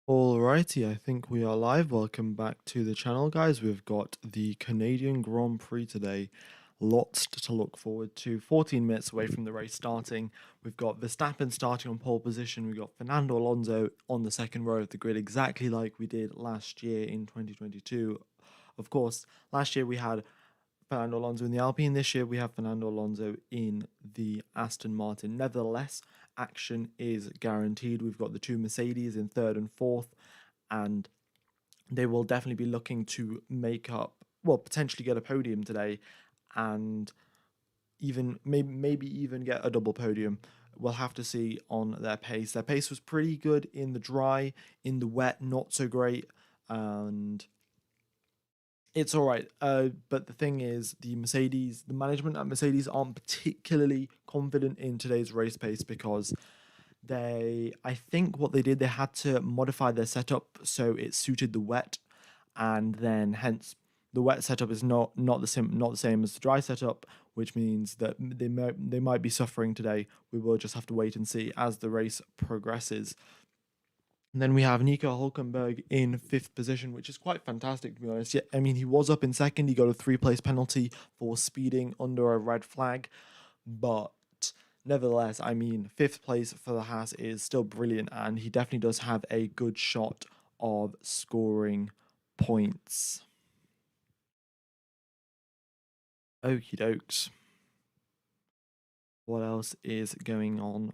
Alrighty, I think we are live. Welcome back to the channel, guys. We've got the Canadian Grand Prix today. Lots to look forward to. 14 minutes away from the race starting. We've got Verstappen starting on pole position. We've got Fernando Alonso on the second row of the grid, exactly like we did last year in 2022. Of course, last year we had Fernando Alonso in the Alpine. This year we have Fernando Alonso in the Aston Martin. Nevertheless, action is guaranteed. We've got the two Mercedes in third and fourth, and they will definitely be looking to make up, well, potentially get a podium today, and even maybe even get a double podium. We'll have to see on their pace. Their pace was pretty good in the dry, in the wet, not so great, and it's all right. But the thing is, the management at Mercedes aren't particularly confident in today's race pace because I think what they did, they had to modify their setup so it suited the wet, and then hence the wet setup is not the same as the dry setup, which means that they might be suffering today. We will just have to wait and see as the race progresses. And then we have Nico Hulkenberg in fifth position, which is quite fantastic, to be honest. Yeah, I mean, he was up in second. He got a three-place penalty for speeding under a red flag. But nevertheless, I mean, fifth place for the Haas is still brilliant. And he definitely does have a good shot of scoring points. Okie dokes. What else is going on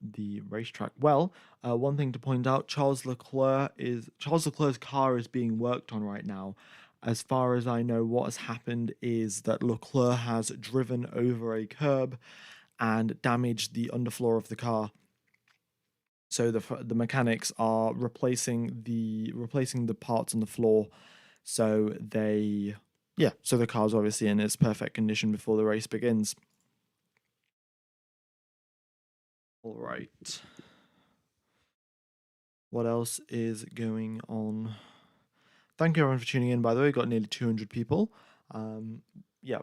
the racetrack? Well, one thing to point out: Charles Leclerc's car is being worked on right now. As far as I know, what has happened is that Leclerc has driven over a curb and damaged the underfloor of the car. So the mechanics are replacing the parts on the floor. So so the car's obviously in its perfect condition before the race begins. All right. What else is going on? Thank you everyone for tuning in. By the way, we got nearly 200 people.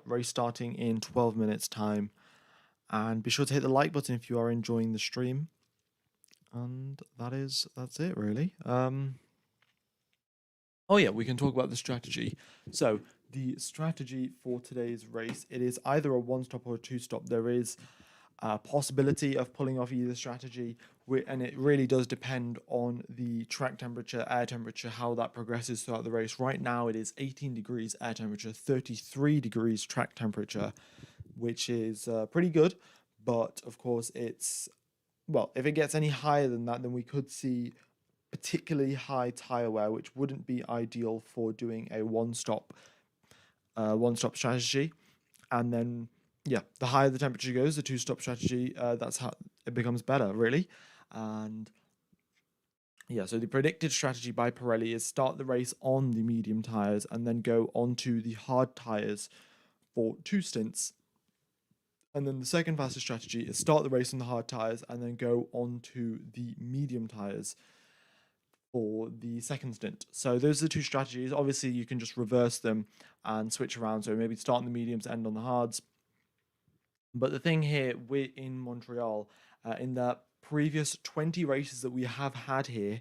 Race starting in 12 minutes time. And be sure to hit the like button if you are enjoying the stream. And that's it really. We can talk about the strategy. So the strategy for today's race, it is either a one-stop or a two-stop. There is possibility of pulling off either strategy, and it really does depend on the track temperature, air temperature, how that progresses throughout the race. Right now it is 18 degrees air temperature, 33 degrees track temperature, which is pretty good. But of course if it gets any higher than that, then we could see particularly high tire wear, which wouldn't be ideal for doing a one-stop strategy. And then the higher the temperature goes, the two-stop strategy, that's how it becomes better, really. And so the predicted strategy by Pirelli is start the race on the medium tires and then go onto the hard tires for 2 stints. And then the second fastest strategy is start the race on the hard tires and then go onto the medium tires for the second stint. So those are the two strategies. Obviously, you can just reverse them and switch around. So maybe start on the mediums, end on the hards. But the thing here, we're in Montreal. In the previous 20 races that we have had here,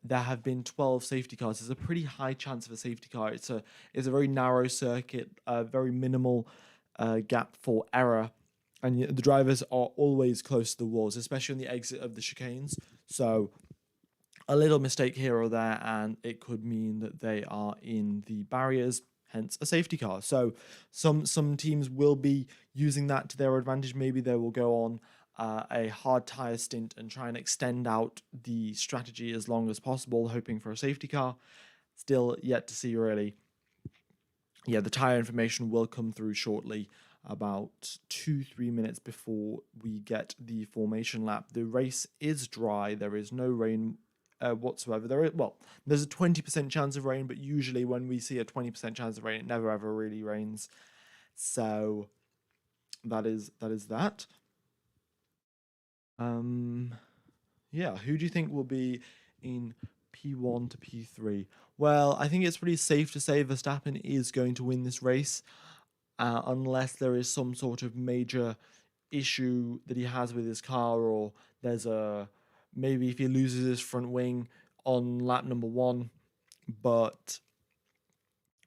there have been 12 safety cars. There's a pretty high chance of a safety car. It's a very narrow circuit, very minimal gap for error. And the drivers are always close to the walls, especially on the exit of the chicanes. So a little mistake here or there, and it could mean that they are in the barriers, hence a safety car. So some teams will be using that to their advantage. Maybe they will go on a hard tire stint and try and extend out the strategy as long as possible, hoping for a safety car. Still yet to see, really. Yeah, the tire information will come through shortly, about 2-3 minutes before we get the formation lap. The race is dry. There is no rain whatsoever. There's a 20% chance of rain, but usually when we see a 20% chance of rain, it never ever really rains. So that is that. Who do you think will be in P1 to P3? Well, I think it's pretty safe to say Verstappen is going to win this race, unless there is some sort of major issue that he has with his car, or maybe if he loses his front wing, on lap number 1, but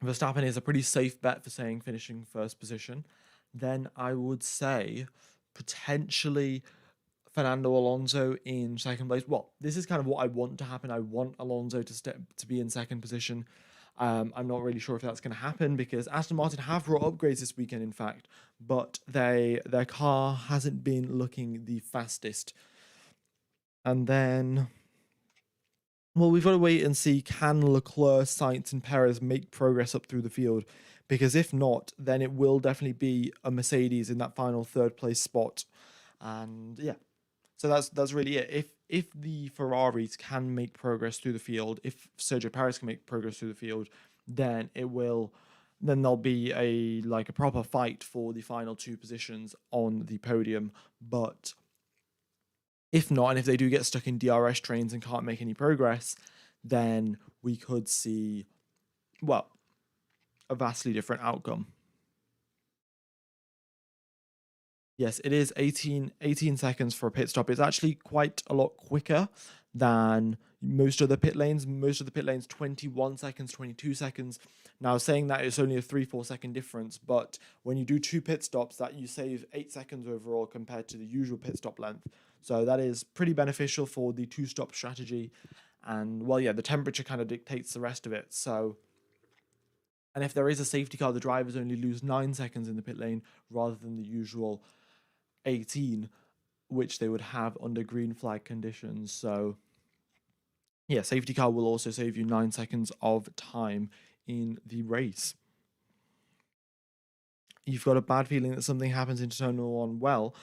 Verstappen is a pretty safe bet for saying finishing first position. Then I would say potentially Fernando Alonso in second place. Well, this is kind of what I want to happen. I want Alonso to be in second position. I'm not really sure if that's going to happen because Aston Martin have brought upgrades this weekend, in fact, but their car hasn't been looking the fastest. And then, well, we've got to wait and see, can Leclerc, Sainz, and Perez make progress up through the field? Because if not, then it will definitely be a Mercedes in that final third place spot. And yeah, so that's really it. If the Ferraris can make progress through the field, if Sergio Perez can make progress through the field, then there'll be a proper fight for the final two positions on the podium. But if not, and if they do get stuck in DRS trains and can't make any progress, then we could see, well, a vastly different outcome. Yes, it is 18 seconds for a pit stop. It's actually quite a lot quicker than most of the pit lanes. Most of the pit lanes, 21 seconds, 22 seconds. Now, saying that it's only a 3-4 second difference, but when you do 2 pit stops, that you save 8 seconds overall compared to the usual pit stop length. So that is pretty beneficial for the 2-stop strategy. And, well, yeah, the temperature kind of dictates the rest of it. So, and if there is a safety car, the drivers only lose 9 seconds in the pit lane rather than the usual 18, which they would have under green flag conditions. So yeah, safety car will also save you 9 seconds of time in the race. You've got a bad feeling that something happens into turn number 1. Well,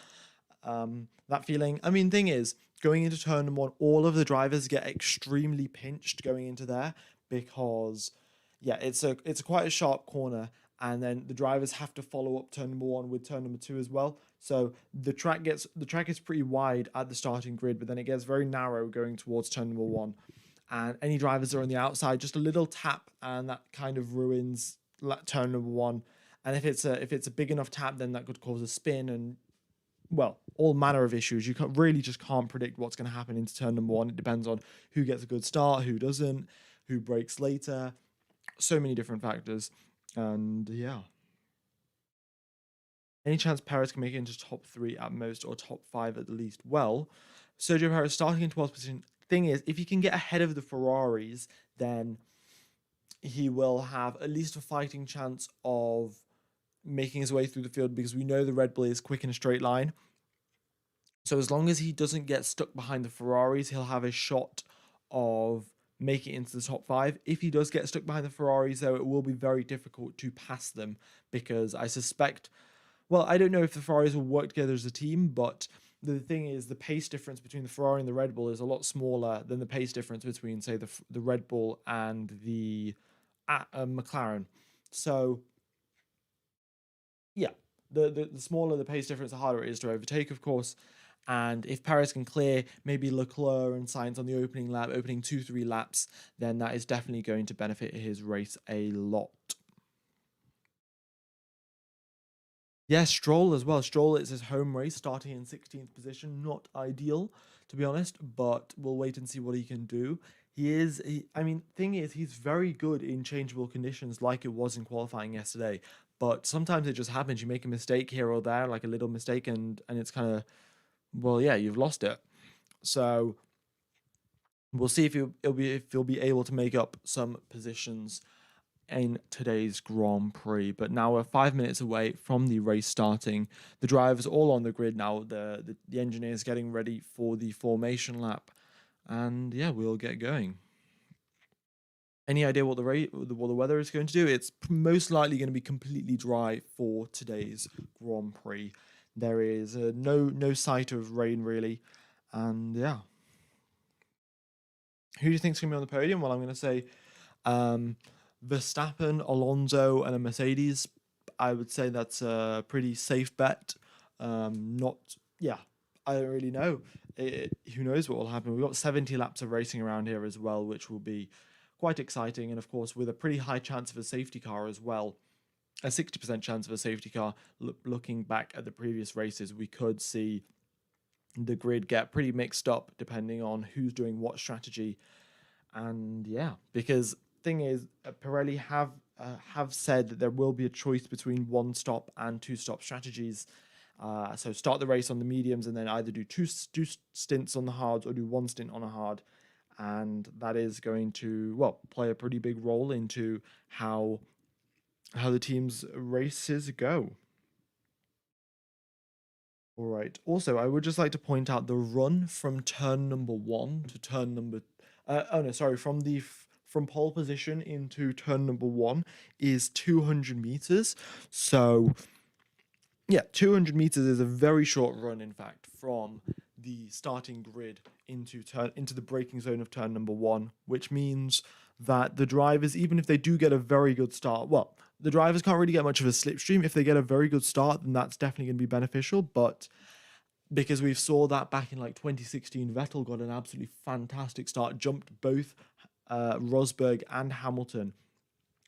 that feeling, I mean, thing is, going into turn number 1, all of the drivers get extremely pinched going into there because yeah, it's quite a sharp corner, and then the drivers have to follow up turn number 1 with turn number 2 as well. So the track is pretty wide at the starting grid, but then it gets very narrow going towards turn number 1. And any drivers that are on the outside, just a little tap, and that kind of ruins turn number 1. And if it's a big enough tap, then that could cause a spin and, well, all manner of issues. You really just can't predict what's going to happen into turn number 1. It depends on who gets a good start, who doesn't, who breaks later. So many different factors. And yeah. Any chance Perez can make it into top 3 at most, or top 5 at the least? Well, Sergio Perez starting in 12th position. Thing is, if he can get ahead of the Ferraris, then he will have at least a fighting chance of making his way through the field, because we know the Red Bull is quick in a straight line. So as long as he doesn't get stuck behind the Ferraris, he'll have a shot of making it into the top 5. If he does get stuck behind the Ferraris, though, it will be very difficult to pass them, because I suspect, well, I don't know if the Ferraris will work together as a team, but the thing is, the pace difference between the Ferrari and the Red Bull is a lot smaller than the pace difference between, say, the Red Bull and the McLaren. So, yeah, the smaller the pace difference, the harder it is to overtake, of course. And if Perez can clear maybe Leclerc and Sainz on the opening lap, opening 2-3 laps, then that is definitely going to benefit his race a lot. Yes, Stroll as well. Stroll is his home race, starting in 16th position. Not ideal, to be honest, but we'll wait and see what he can do. Thing is, he's very good in changeable conditions, like it was in qualifying yesterday. But sometimes it just happens. You make a mistake here or there, like a little mistake, and it's kind of, well, yeah, you've lost it. So we'll see if he'll be able to make up some positions in today's Grand Prix. But now we're 5 minutes away from the race starting. The drivers all on the grid now. The engineers getting ready for the formation lap, and yeah, we'll get going. Any idea what the weather is going to do? It's most likely going to be completely dry for today's Grand Prix. There is no sight of rain really, and yeah. Who do you think is going to be on the podium? Well, I'm going to say Verstappen, Alonso, and a Mercedes. I would say that's a pretty safe bet. Not, yeah, I don't really know. Who knows what will happen? We've got 70 laps of racing around here as well, which will be quite exciting. And of course, with a pretty high chance of a safety car as well, a 60% chance of a safety car. Looking back at the previous races, we could see the grid get pretty mixed up depending on who's doing what strategy. And yeah, because thing is, Pirelli have said that there will be a choice between one stop and two stop strategies. So start the race on the mediums and then either do two stints on the hards or do one stint on a hard, and that is going to play a pretty big role into how the team's races go. All right. Also, I would just like to point out the run from turn number one to turn number. Oh no, sorry. From pole position into turn number one is 200 meters. So yeah, 200 meters is a very short run, in fact, from the starting grid into the braking zone of turn number one, which means that the drivers, even if they do get a very good start, the drivers can't really get much of a slipstream. If they get a very good start, then that's definitely going to be beneficial. But because we saw that back in like 2016, Vettel got an absolutely fantastic start, jumped both Rosberg and Hamilton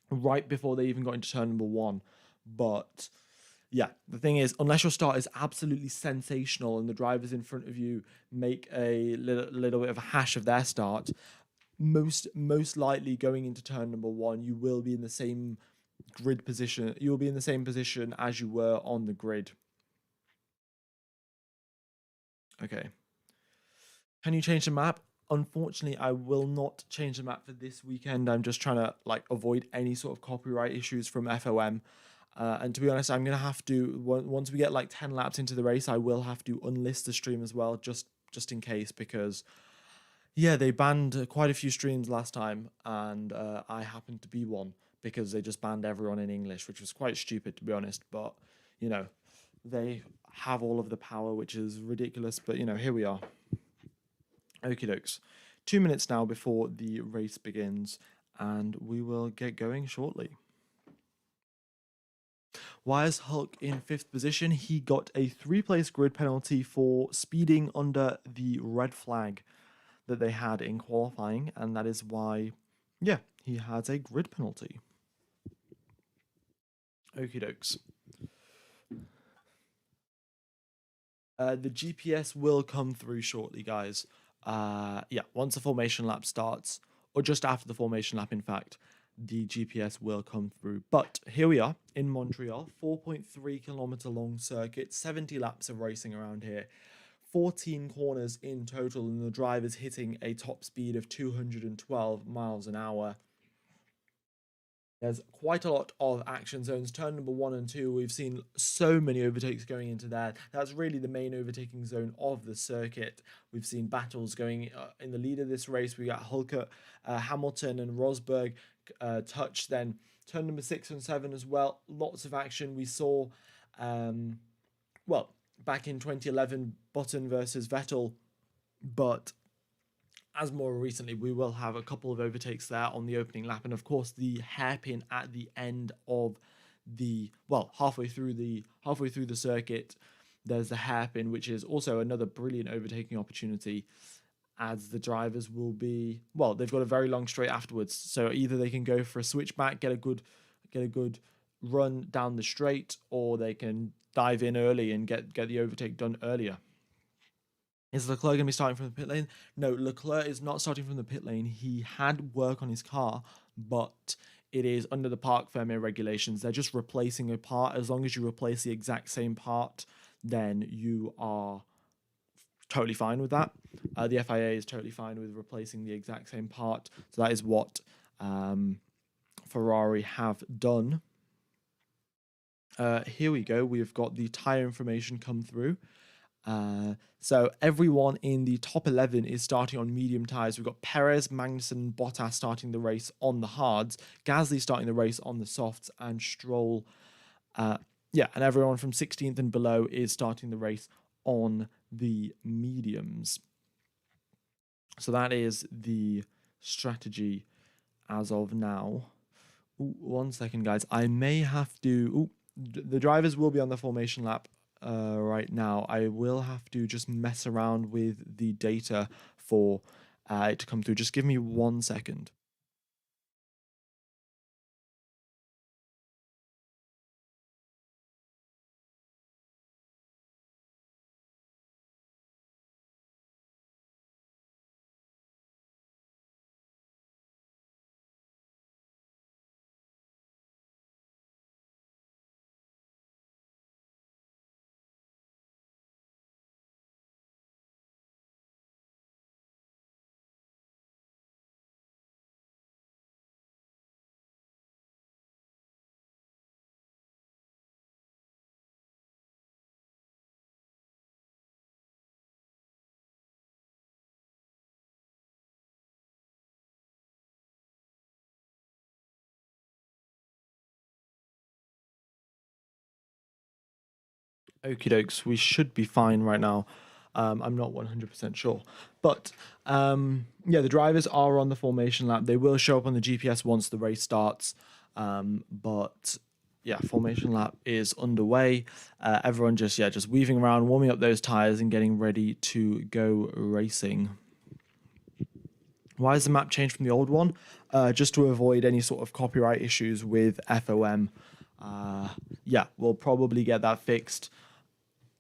right before they even got into turn number one. But yeah, the thing is, unless your start is absolutely sensational and the drivers in front of you make a little bit of a hash of their start, most likely going into turn number one, you will be in the same grid position. You will be in the same position as you were on the grid. Okay. Can you change the map? Unfortunately, I will not change the map for this weekend. I'm just trying to like avoid any sort of copyright issues from FOM. And to be honest, I'm gonna have to once we get like 10 laps into the race, I will have to unlist the stream as well, just in case, because yeah, they banned quite a few streams last time, and I happened to be one because they just banned everyone in English, which was quite stupid to be honest. But you know, they have all of the power, which is ridiculous. But you know, here we are. Okie dokes. 2 minutes now before the race begins, and we will get going shortly. Why is Hulk in fifth position? He got a three-place grid penalty for speeding under the red flag that they had in qualifying, and that is why, yeah, he has a grid penalty. Okie dokes. The GPS will come through shortly, guys. Yeah, once the formation lap starts, or just after the formation lap, in fact, the GPS will come through. But here we are in Montreal, 4.3 kilometer long circuit, 70 laps of racing around here, 14 corners in total, and the drivers hitting a top speed of 212 miles an hour. There's quite a lot of action zones. Turn number one and two, we've seen so many overtakes going into there. That's really the main overtaking zone of the circuit. We've seen battles going in the lead of this race. We got Hulker, Hamilton, and Rosberg touch. Then turn number 6 and 7 as well. Lots of action. We saw, back in 2011, Button versus Vettel, but as more recently, we will have a couple of overtakes there on the opening lap, and of course the hairpin at the end of halfway through the circuit. There's the hairpin, which is also another brilliant overtaking opportunity, as the drivers will be they've got a very long straight afterwards, so either they can go for a switchback, get a good run down the straight, or they can dive in early and get the overtake done earlier. Is Leclerc going to be starting from the pit lane? No, Leclerc is not starting from the pit lane. He had work on his car, but it is under the Parc Fermé regulations. They're just replacing a part. As long as you replace the exact same part, then you are totally fine with that. The FIA is totally fine with replacing the exact same part. So that is what Ferrari have done. Here we go. We've got the tyre information come through. So everyone in the top 11 is starting on medium tyres. We've got Perez, Magnussen, Bottas starting the race on the hards, Gasly starting the race on the softs, and Stroll, and everyone from 16th and below is starting the race on the mediums. So that is the strategy as of now. Ooh, 1 second, guys. I may have to... the drivers will be on the formation lap right now. I will have to just mess around with the data for it to come through. Just give me 1 second. Okie dokes, we should be fine right now. I'm not 100% sure. But yeah, the drivers are on the formation lap. They will show up on the GPS once the race starts. But yeah, formation lap is underway. Everyone just weaving around, warming up those tires and getting ready to go racing. Why has the map changed from the old one? Just to avoid any sort of copyright issues with FOM. Yeah, we'll probably get that fixed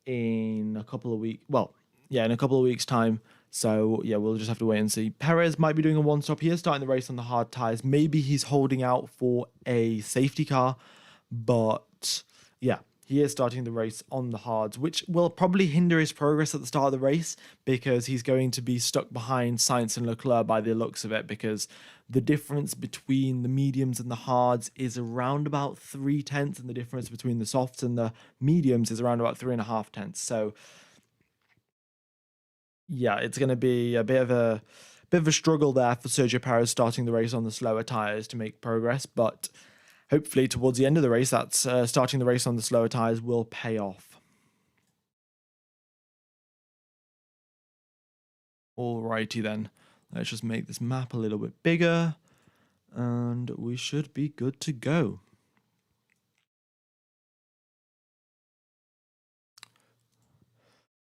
in a couple of weeks. Well, yeah, in a couple of weeks' time. So yeah, we'll just have to wait and see. Perez might be doing a one stop. He is starting the race on the hard tires. Maybe he's holding out for a safety car, but yeah, he is starting the race on the hards, which will probably hinder his progress at the start of the race because he's going to be stuck behind Sainz and Leclerc by the looks of it, because the difference between the mediums and the hards is around about 3/10, and the difference between the softs and the mediums is around about 3.5 tenths. So yeah, it's going to be a bit of a struggle there for Sergio Perez starting the race on the slower tires to make progress, but hopefully towards the end of the race, that's starting the race on the slower tires will pay off. Alrighty then, let's just make this map a little bit bigger and we should be good to go.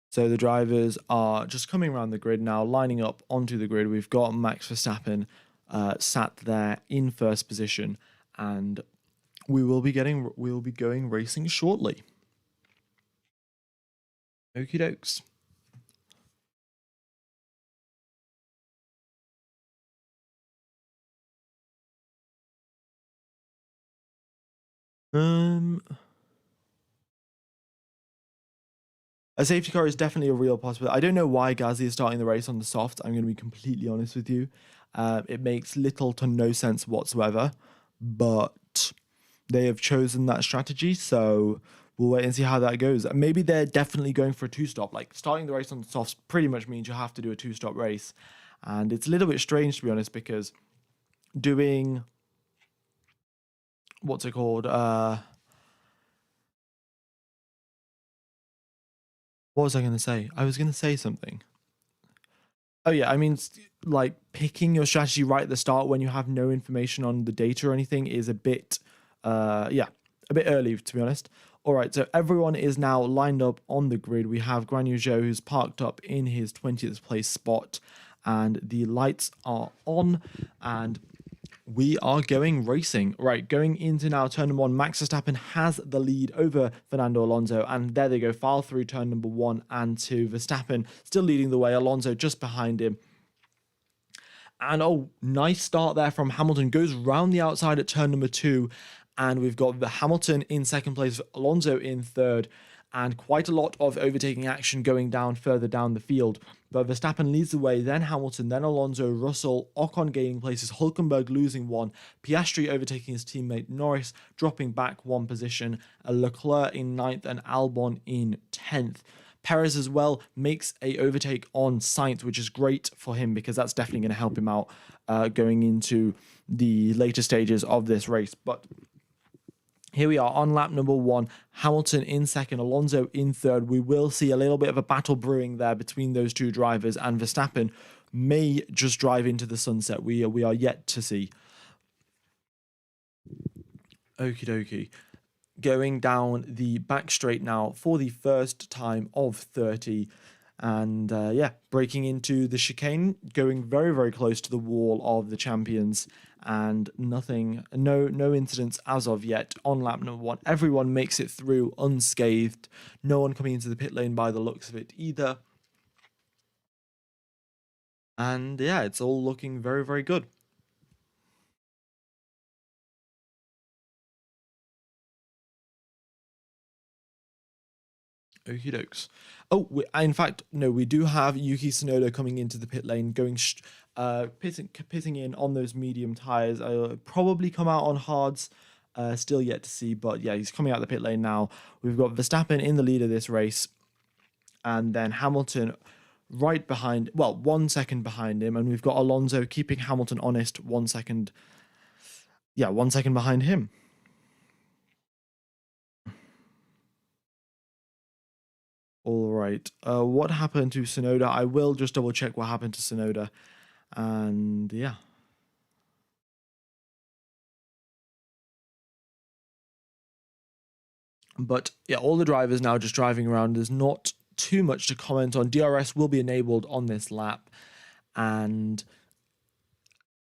So the drivers are just coming around the grid now, lining up onto the grid. We've got Max Verstappen sat there in first position, and we'll be going racing shortly. Okie dokes. A safety car is definitely a real possibility. I don't know why Gasly is starting the race on the soft. I'm going to be completely honest with you. It makes little to no sense whatsoever, but they have chosen that strategy. So we'll wait and see how that goes. Maybe they're definitely going for a two-stop. Like starting the race on the softs pretty much means you have to do a two-stop race. And it's a little bit strange, to be honest, because doing, what's it called? What was I going to say? I was going to say something. Oh yeah, I mean, like picking your strategy right at the start when you have no information on the data or anything is a bit, yeah, a bit early to be honest. All right, so everyone is now lined up on the grid. We have Guan Yu Zhou who's parked up in his 20th place spot, and the lights are on, and we are going racing. Right, going into now turn number one, Max Verstappen has the lead over Fernando Alonso, and there they go, file through turn number 1 and 2. Verstappen still leading the way, Alonso just behind him. And oh, nice start there from Hamilton, goes round the outside at turn number 2, and we've got the Hamilton in second place, Alonso in third, and quite a lot of overtaking action going down further down the field. But Verstappen leads the way, then Hamilton, then Alonso, Russell, Ocon gaining places, Hulkenberg losing one, Piastri overtaking his teammate Norris, dropping back one position, Leclerc in 9th and Albon in 10th. Perez as well makes a overtake on Sainz, which is great for him because that's definitely going to help him out going into the later stages of this race. But here we are on lap number 1, Hamilton in second, Alonso in third. We will see a little bit of a battle brewing there between those two drivers, and Verstappen may just drive into the sunset. We are yet to see. Okie dokie. Going down the back straight now for the first time of 30. And yeah, breaking into the chicane, going very, very close to the wall of the champions, and nothing, no incidents as of yet on lap number 1. Everyone makes it through unscathed. No one coming into the pit lane by the looks of it either. And yeah, it's all looking very, very good. Okie dokes. Oh, in fact, no, we do have Yuki Tsunoda coming into the pit lane, going pitting in on those medium tires. Probably come out on hards, still yet to see, but yeah, he's coming out the pit lane now. We've got Verstappen in the lead of this race, and then Hamilton right behind, well, 1 second behind him, and we've got Alonso keeping Hamilton honest, 1 second, yeah, 1 second behind him. All right. What happened to Sonoda? I will just double check what happened to Sonoda. And yeah. But yeah, all the drivers now just driving around. There's not too much to comment on. DRS will be enabled on this lap. And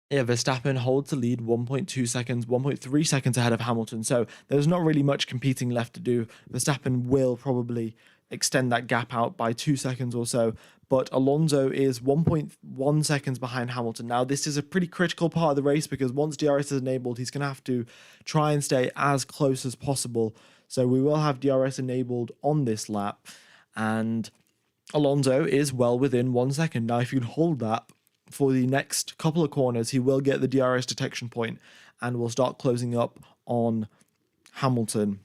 yeah, Verstappen holds the lead 1.2 seconds, 1.3 seconds ahead of Hamilton. So there's not really much competing left to do. Verstappen will probably extend that gap out by 2 seconds or so. But Alonso is 1.1 seconds behind Hamilton. Now, this is a pretty critical part of the race because once DRS is enabled, he's going to have to try and stay as close as possible. So we will have DRS enabled on this lap. And Alonso is well within 1 second. Now, if you hold that for the next couple of corners, he will get the DRS detection point and will start closing up on Hamilton.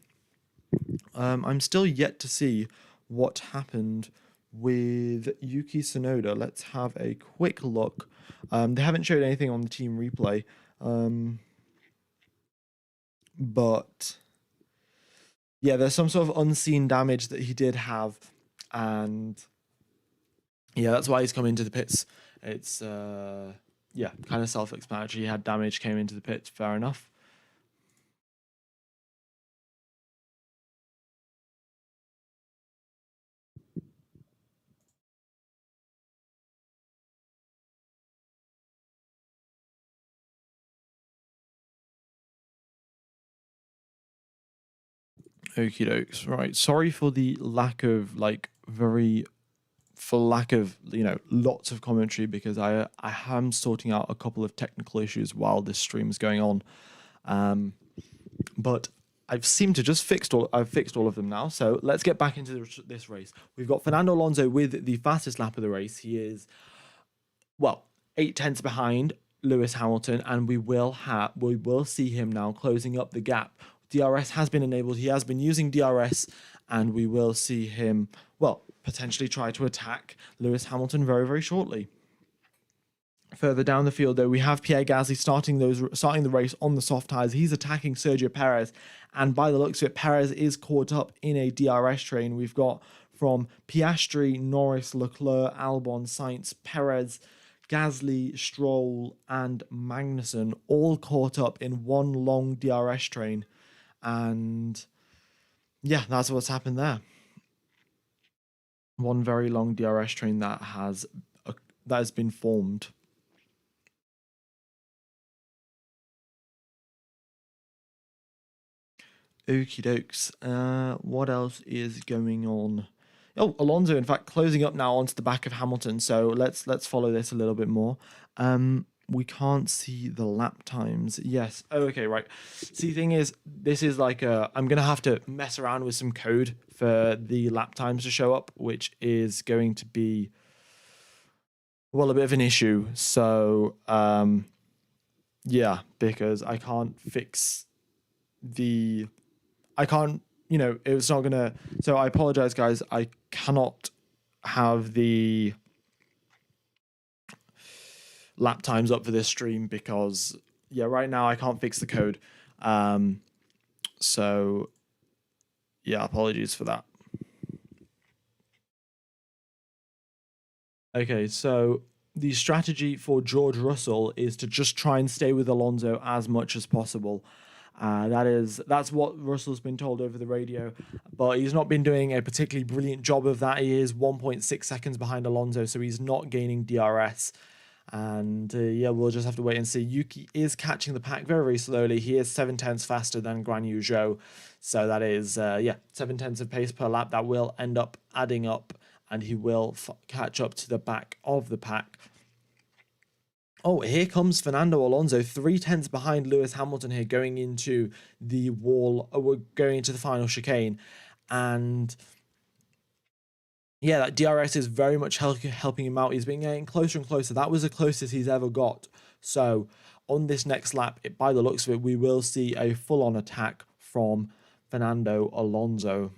I'm still yet to see what happened with Yuki Tsunoda. Let's have a quick look. They haven't showed anything on the team replay, but yeah, there's some sort of unseen damage that he did have, and yeah, that's why he's come into the pits. It's yeah, kind of self-explanatory. He had damage, came into the pits. Fair enough. Okie dokes. Right. Sorry for the lack of lack of lots of commentary because I am sorting out a couple of technical issues while this stream is going on, but I've seemed to just fixed all of them now. So let's get back into this race. We've got Fernando Alonso with the fastest lap of the race. He is 8 tenths behind Lewis Hamilton, and we will see him now closing up the gap. DRS has been enabled. He has been using DRS, and we will see him, potentially try to attack Lewis Hamilton very, very shortly. Further down the field, though, we have Pierre Gasly starting the race on the soft tyres. He's attacking Sergio Perez, and by the looks of it, Perez is caught up in a DRS train. We've got from Piastri, Norris, Leclerc, Albon, Sainz, Perez, Gasly, Stroll, and Magnussen all caught up in one long DRS train. And yeah, that's what's happened there. One very long DRS train that has been formed. Okie dokes. What else is going on? Oh, Alonso, in fact, closing up now onto the back of Hamilton. So let's follow this a little bit more. We can't see the lap times. Yes. Oh, okay, right. See, the thing is, this is like I'm going to have to mess around with some code for the lap times to show up, which is going to be, a bit of an issue. So, yeah, because I can't fix it's not going to, so I apologize, guys. I cannot have the lap times up for this stream because right now I can't fix the code. So yeah, apologies for that. Okay, so the strategy for George Russell is to just try and stay with Alonso as much as possible. That's what Russell's been told over the radio, but he's not been doing a particularly brilliant job of that. He is 1.6 seconds behind Alonso, so he's not gaining DRS. And we'll just have to wait and see. Yuki is catching the pack very, very slowly. He is 7 tenths faster than Guan Yu Zhou. So that is, 7 tenths of pace per lap. That will end up adding up, and he will catch up to the back of the pack. Oh, here comes Fernando Alonso, 3 tenths behind Lewis Hamilton here, going into the wall. We're going into the final chicane. And yeah, that DRS is very much helping him out. He's been getting closer and closer. That was the closest he's ever got. So on this next lap, by the looks of it, we will see a full-on attack from Fernando Alonso.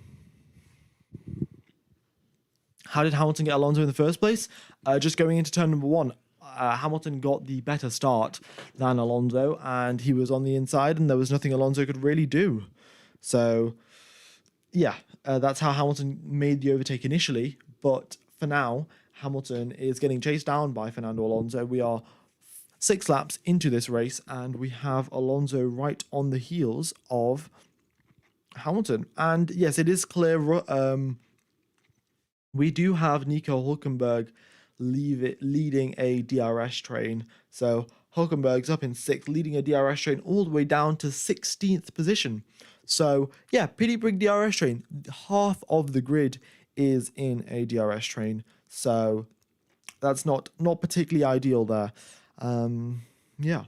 How did Hamilton get Alonso in the first place? Just going into turn number 1. Hamilton got the better start than Alonso, and he was on the inside, and there was nothing Alonso could really do. So yeah, that's how Hamilton made the overtake initially. But for now, Hamilton is getting chased down by Fernando Alonso. We are 6 laps into this race, and we have Alonso right on the heels of Hamilton. And yes, it is clear. We do have Nico Hulkenberg leading a DRS train. So Hulkenberg's up in 6th, leading a DRS train all the way down to 16th position. So yeah, pretty big DRS train. Half of the grid is in a DRS train. So that's not particularly ideal there. Yeah.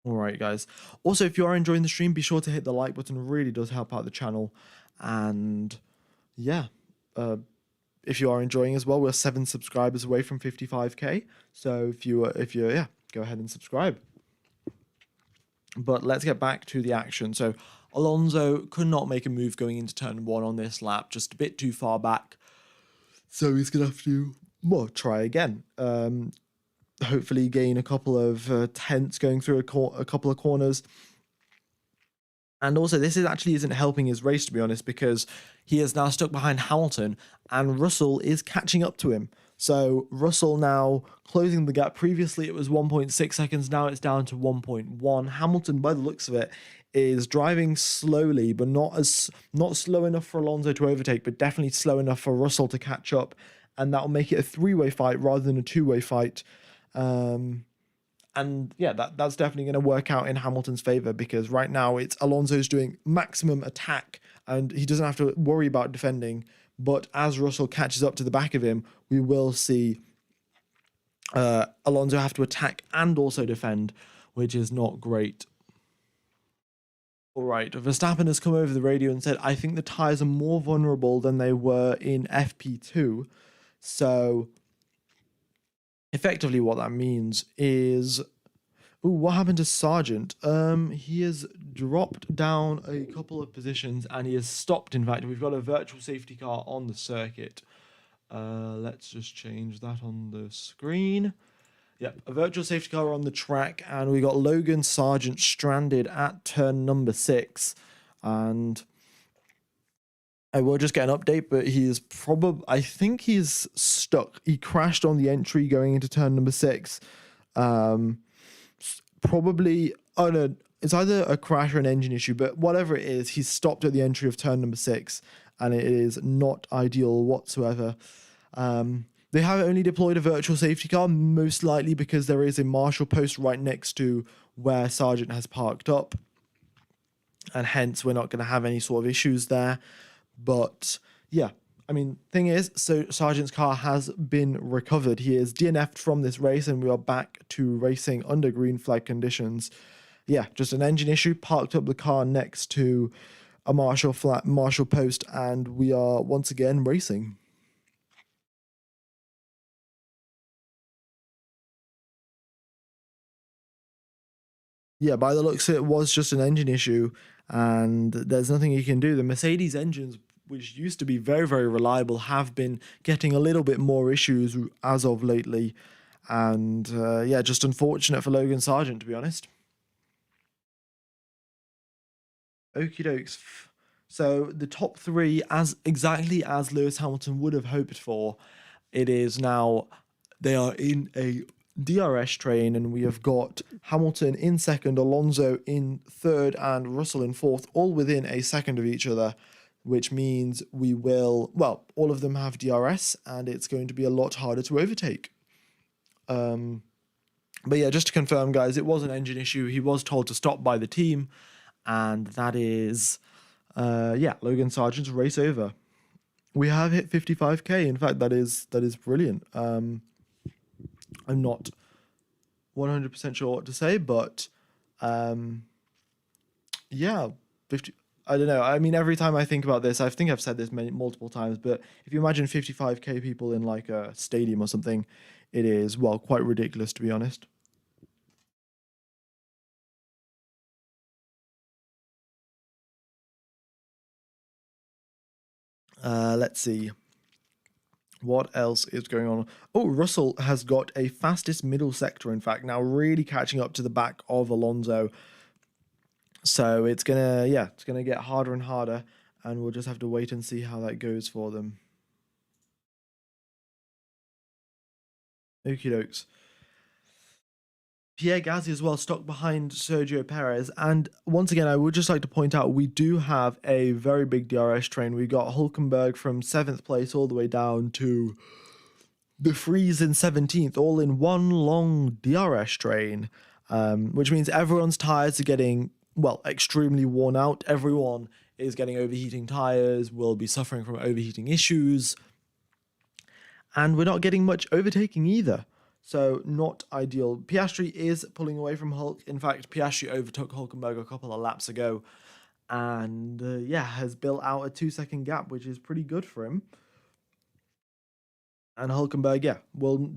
All right, guys. Also, if you are enjoying the stream, be sure to hit the like button. It really does help out the channel. And yeah, if you are enjoying as well, we're 7 subscribers away from 55k. So if you're yeah, go ahead and subscribe. But let's get back to the action. So Alonso could not make a move going into turn 1 on this lap, just a bit too far back. So he's gonna have to try again. Hopefully gain a couple of tenths going through a couple of corners. And also, this actually isn't helping his race, to be honest, because he is now stuck behind Hamilton, and Russell is catching up to him. So Russell now closing the gap. Previously, it was 1.6 seconds. Now it's down to 1.1. Hamilton, by the looks of it, is driving slowly, but not slow enough for Alonso to overtake, but definitely slow enough for Russell to catch up. And that will make it a 3-way fight rather than a 2-way fight. And yeah, that's definitely going to work out in Hamilton's favor, because right now it's Alonso's doing maximum attack and he doesn't have to worry about defending. But as Russell catches up to the back of him, we will see Alonso have to attack and also defend, which is not great. All right, Verstappen has come over the radio and said, I think the tyres are more vulnerable than they were in FP2. So effectively what that means is, what happened to Sargent? He has dropped down a couple of positions and he has stopped. In fact, we've got a virtual safety car on the circuit. Let's just change that on the screen. Yep, a virtual safety car on the track, and we got Logan Sargent stranded at turn number 6. And I will just get an update, but he is I think he's stuck. He crashed on the entry going into turn number 6. Probably, oh no, it's either a crash or an engine issue, but whatever it is, he's stopped at the entry of turn number 6, and it is not ideal whatsoever. They have only deployed a virtual safety car, most likely because there is a marshal post right next to where Sargent has parked up, and hence we're not going to have any sort of issues there. But yeah, I mean, thing is, so Sargent's car has been recovered. He is DNF'd from this race, and we are back to racing under green flag conditions. Yeah, just an engine issue. Parked up the car next to a marshal post, and we are once again racing. Yeah, by the looks of it, was just an engine issue, and there's nothing you can do. The Mercedes engines, which used to be very, very reliable, have been getting a little bit more issues as of lately. And yeah, just unfortunate for Logan Sargent, to be honest. Okie dokes. So the top 3, exactly as Lewis Hamilton would have hoped for, it is now, they are in a DRS train, and we have got Hamilton in 2nd, Alonso in 3rd, and Russell in 4th, all within a second of each other, which means we will, well, all of them have DRS, and it's going to be a lot harder to overtake. But yeah, just to confirm, guys, it was an engine issue. He was told to stop by the team, and that is, yeah, Logan Sargent's race over. We have hit 55k. In fact, that is brilliant. I'm not 100% sure what to say, but yeah, 50. I don't know. I mean, every time I think about this, I think I've said this multiple times, but if you imagine 55k people in like a stadium or something, it is, well, quite ridiculous, to be honest. Let's see. What else is going on? Oh, Russell has got a fastest middle sector, in fact, now really catching up to the back of Alonso. So it's gonna get harder and harder, and we'll just have to wait and see how that goes for them. Okie dokes. Pierre Gasly as well, stuck behind Sergio Perez. And once again, I would just like to point out we do have a very big DRS train. We got Hulkenberg from 7th place all the way down to the Prix in 17th, all in one long DRS train, which means everyone's tyres are getting, well, extremely worn out. Everyone is getting overheating tyres, will be suffering from overheating issues, and we're not getting much overtaking either. So not ideal. Piastri is pulling away from Hulk. In fact, Piastri overtook Hulkenberg a couple of laps ago, and has built out a 2-second gap, which is pretty good for him. And Hulkenberg,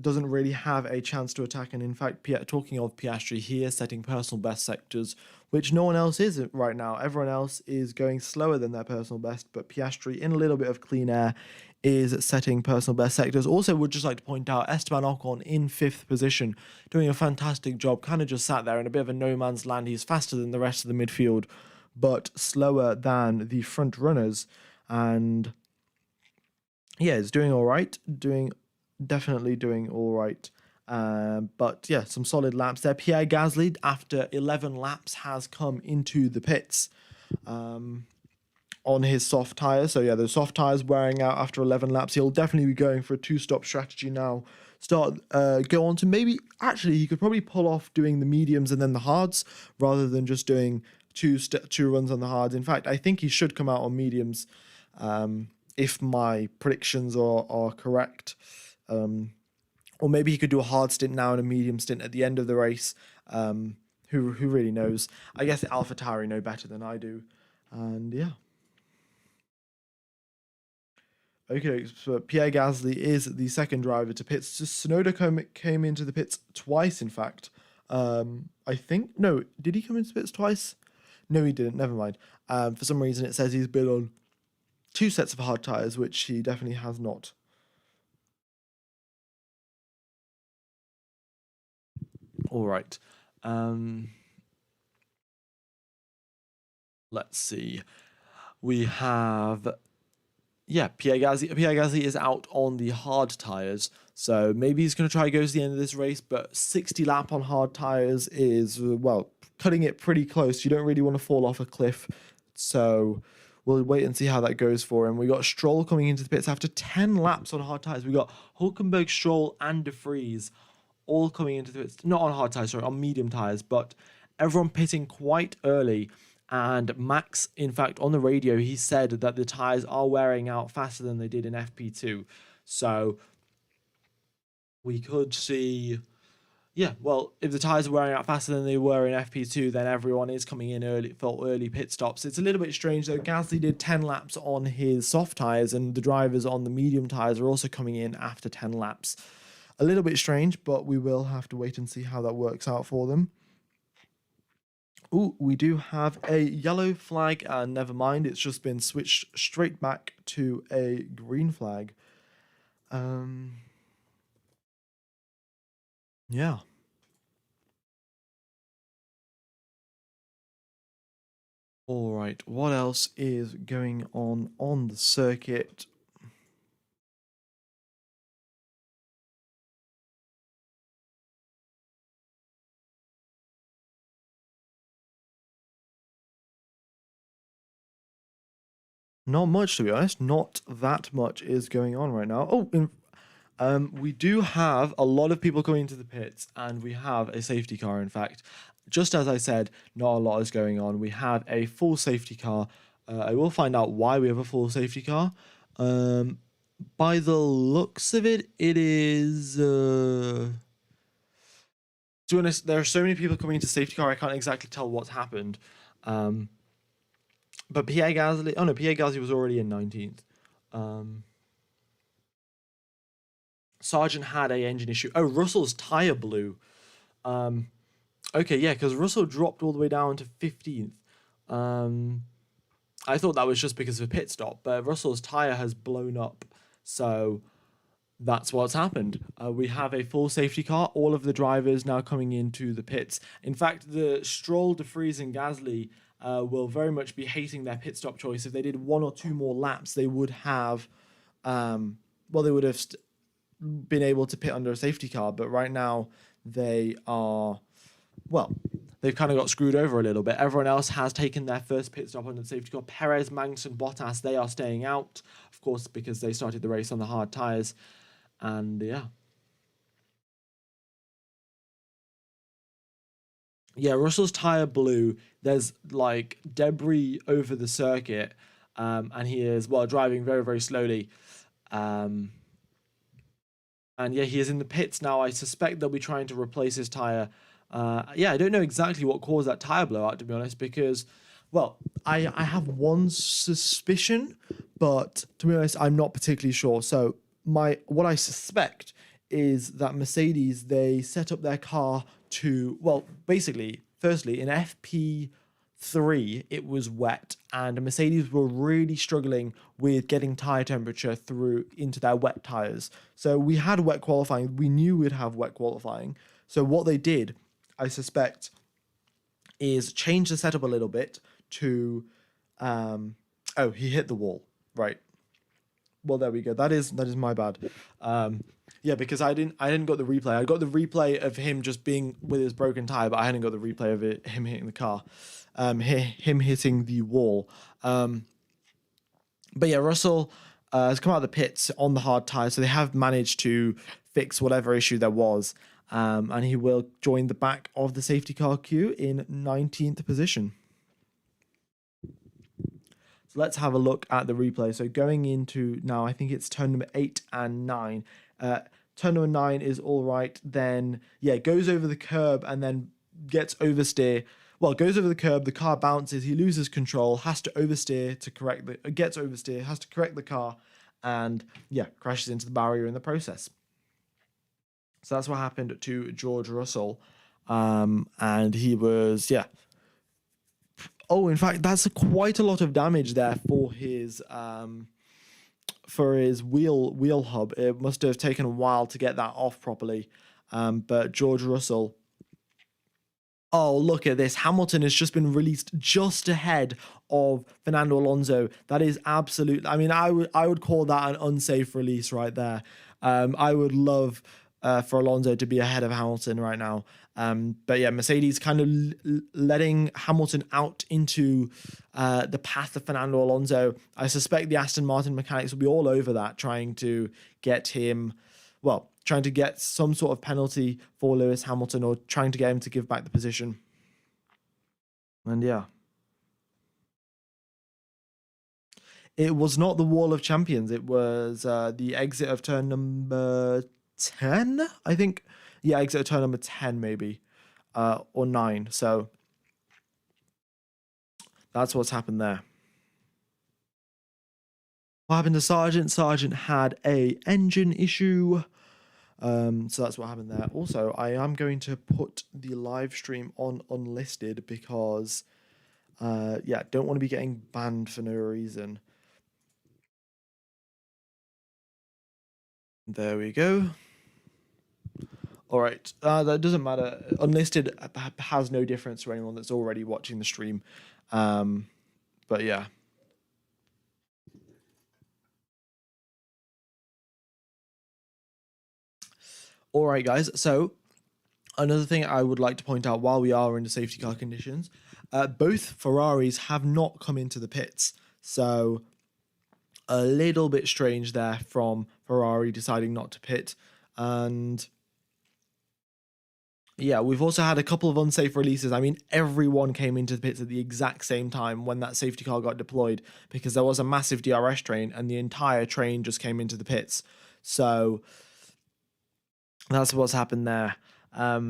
doesn't really have a chance to attack. And in fact, talking of Piastri, he is setting personal best sectors, which no one else is right now. Everyone else is going slower than their personal best, but Piastri, in a little bit of clean air, is setting personal best sectors. Also, would just like to point out Esteban Ocon in 5th position, doing a fantastic job, kind of just sat there in a bit of a no man's land. He's faster than the rest of the midfield, but slower than the front runners. And is doing all right, definitely doing all right. But yeah, some solid laps there. Pierre Gasly, after 11 laps, has come into the pits on his soft tyres. So yeah, the soft tyres wearing out after 11 laps. He'll definitely be going for a 2-stop strategy now. Go on to maybe, actually, he could probably pull off doing the mediums and then the hards rather than just doing two runs on the hards. In fact, I think he should come out on mediums. If my predictions are correct. Or maybe he could do a hard stint now and a medium stint at the end of the race. Who really knows? I guess the AlphaTauri know better than I do. And yeah. Okay, so Pierre Gasly is the second driver to pits. Tsunoda came into the pits twice, in fact. I think. No, did he come into pits twice? No, he didn't. Never mind. For some reason, it says he's been on 2 sets of hard tyres, which he definitely has not. All right. Let's see. We have... Pierre Gasly is out on the hard tyres, so maybe he's going to try to go to the end of this race, but 60 lap on hard tyres is, cutting it pretty close. You don't really want to fall off a cliff, so we'll wait and see how that goes for him. We got Stroll coming into the pits after 10 laps on hard tyres. We got Hulkenberg, Stroll, and De Vries all coming into the pits, not on hard tyres, sorry, on medium tyres, but everyone pitting quite early. And Max, in fact, on the radio, he said that the tyres are wearing out faster than they did in FP2. So we could see... if the tyres are wearing out faster than they were in FP2, then everyone is coming in early for early pit stops. It's a little bit strange, though. Gasly did 10 laps on his soft tyres, and the drivers on the medium tyres are also coming in after 10 laps. A little bit strange, but we will have to wait and see how that works out for them. Oh, we do have a yellow flag, and never mind, it's just been switched straight back to a green flag. Yeah. All right, what else is going on the circuit? Not much, to be honest. Not that much is going on right now. We do have a lot of people coming into the pits, and we have a safety car, in fact. Just as I said, not a lot is going on. We have a full safety car. I will find out why we have a full safety car. By the looks of it, it is... to be honest, there are so many people coming into safety car, I can't exactly tell what's happened. But Pierre Gasly... Oh, no, Pierre Gasly was already in 19th. Sargent had a engine issue. Oh, Russell's tyre blew. Okay, yeah, because Russell dropped all the way down to 15th. I thought that was just because of a pit stop, but Russell's tyre has blown up. So that's what's happened. We have a full safety car. All of the drivers now coming into the pits. In fact, the Stroll, De Vries, and Gasly will very much be hating their pit stop choice. If they did one or two more laps, they would have, they would have been able to pit under a safety car. But right now, they are, well, they've kind of got screwed over a little bit. Everyone else has taken their first pit stop under the safety car. Perez, Magnussen, Bottas, they are staying out, of course, because they started the race on the hard tyres. And yeah. Yeah, Russell's tyre blew. There's like debris over the circuit. And he is, driving very, very slowly. And yeah, he is in the pits now. I suspect they'll be trying to replace his tyre. I don't know exactly what caused that tyre blowout, to be honest, because, I have one suspicion, but to be honest, I'm not particularly sure. So what I suspect is that Mercedes, they set up their car to, basically, firstly, in FP3, it was wet, and Mercedes were really struggling with getting tyre temperature through into their wet tyres. So we had wet qualifying. We knew we'd have wet qualifying. So what they did, I suspect, is change the setup a little bit to, he hit the wall, right? Well, there we go. That is my bad. Because I didn't got the replay. I got the replay of him just being with his broken tire, but I hadn't got the replay of him hitting the car, him hitting the wall. Russell has come out of the pits on the hard tire, so they have managed to fix whatever issue there was, and he will join the back of the safety car queue in 19th position. So let's have a look at the replay. So going into now, I think it's turn number 8 and 9. Turn number 9 is all right. Then, goes over the curb and then gets oversteer. Well, goes over the curb, the car bounces, he loses control, has to oversteer to correct has to correct the car, and crashes into the barrier in the process. So that's what happened to George Russell. And he was, Oh, in fact, that's quite a lot of damage there for his wheel hub. It must have taken a while to get that off properly. But George Russell. Oh, look at this. Hamilton has just been released just ahead of Fernando Alonso. That is absolute. I mean, I would call that an unsafe release right there. I would love for Alonso to be ahead of Hamilton right now. Mercedes kind of letting Hamilton out into the path of Fernando Alonso. I suspect the Aston Martin mechanics will be all over that, trying to get some sort of penalty for Lewis Hamilton, or trying to get him to give back the position. And it was not the Wall of Champions. It was the exit of turn number 10, I think. Exit of turn number 10, maybe, or 9. So that's what's happened there. What happened to Sargent? Sargent had a engine issue. So that's what happened there. Also, I am going to put the live stream on unlisted because, don't want to be getting banned for no reason. There we go. All right, that doesn't matter. Unlisted has no difference to anyone that's already watching the stream. But yeah. All right, guys. So another thing I would like to point out while we are in the safety car conditions, both Ferraris have not come into the pits. So a little bit strange there from Ferrari deciding not to pit. And we've also had a couple of unsafe releases. I mean, everyone came into the pits at the exact same time when that safety car got deployed, because there was a massive DRS train and the entire train just came into the pits. So that's what's happened there. A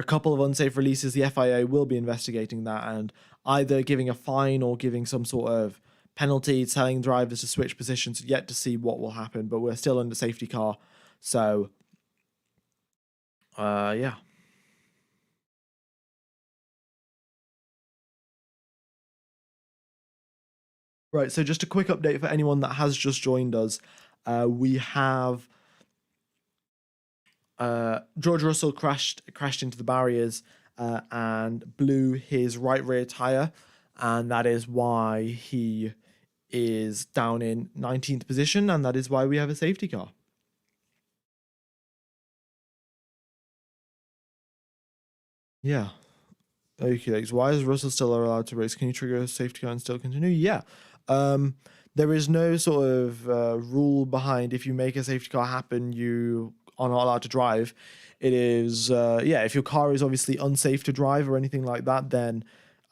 couple of unsafe releases. The FIA will be investigating that and either giving a fine or giving some sort of penalty, telling drivers to switch positions. Yet to see what will happen, but we're still under safety car. So Right, so just a quick update for anyone that has just joined us. We have George Russell crashed into the barriers. and blew his right rear tire, and that is why he is down in 19th position, and that is why we have a safety car. Yeah. Okay, why is Russell still allowed to race? Can you trigger a safety car and still continue? Yeah. Um, there is no sort of rule behind if you make a safety car happen, you are not allowed to drive. It is, yeah, if your car is obviously unsafe to drive or anything like that,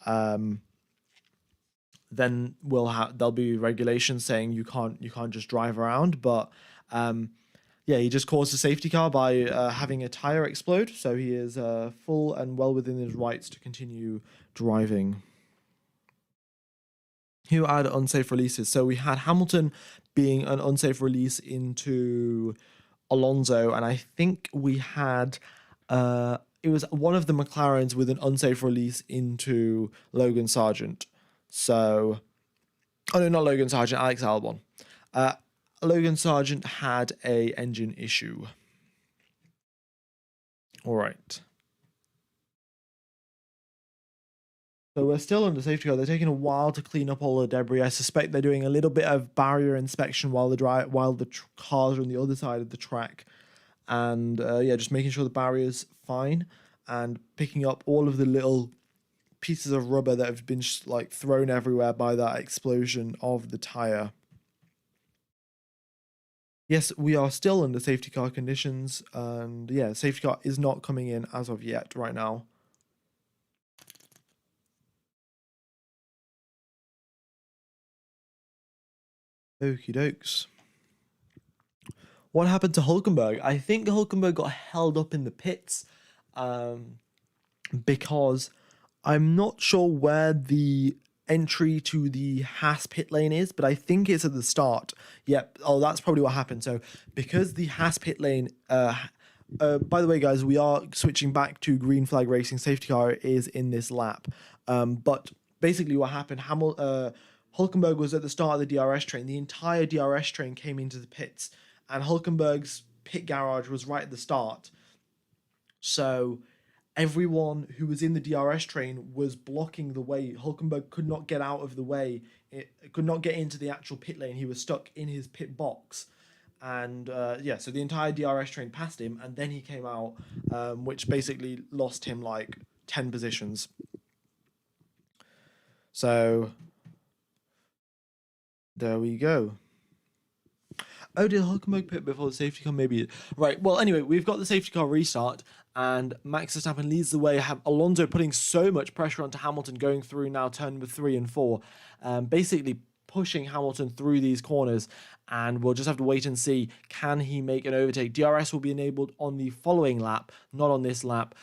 um, then there'll be regulations saying you can't just drive around. But um, yeah, he just caused a safety car by having a tire explode, so he is full and well within his rights to continue driving. Who had unsafe releases? So we had Hamilton being an unsafe release into Alonso, and I think we had it was one of the McLarens with an unsafe release into Logan Sargent. So, oh no, not Logan Sargent, Alex Albon. Uh, Logan Sargent had a engine issue. All right. So we're still under safety car. They're taking a while to clean up all the debris. I suspect they're doing a little bit of barrier inspection while the cars are on the other side of the track, and yeah, just making sure the barrier's fine and picking up all of the little pieces of rubber that have been like thrown everywhere by that explosion of the tire. Yes, we are still under safety car conditions, and yeah, safety car is not coming in as of yet right now. Okie dokes. What happened to Hulkenberg? I think Hulkenberg got held up in the pits because I'm not sure where the entry to the Haas pit lane is, but I think it's at the start. Yep. Oh, that's probably what happened. So because the Haas pit lane, by the way, guys, we are switching back to green flag racing. Safety car is in this lap. But basically what happened, Hulkenberg was at the start of the DRS train. The entire DRS train came into the pits, and Hulkenberg's pit garage was right at the start. So everyone who was in the DRS train was blocking the way. Hulkenberg could not get out of the way. It could not get into the actual pit lane. He was stuck in his pit box. And yeah, so the entire DRS train passed him, and then he came out, which basically lost him like 10 positions. So there we go. Oh, did Hulkenberg pit before the safety car? Maybe. Right. Well, anyway, we've got the safety car restart, and Max Verstappen leads the way. Have Alonso putting so much pressure onto Hamilton going through now turn number 3 and 4, basically pushing Hamilton through these corners. And we'll just have to wait and see, can he make an overtake? DRS will be enabled on the following lap, not on this lap.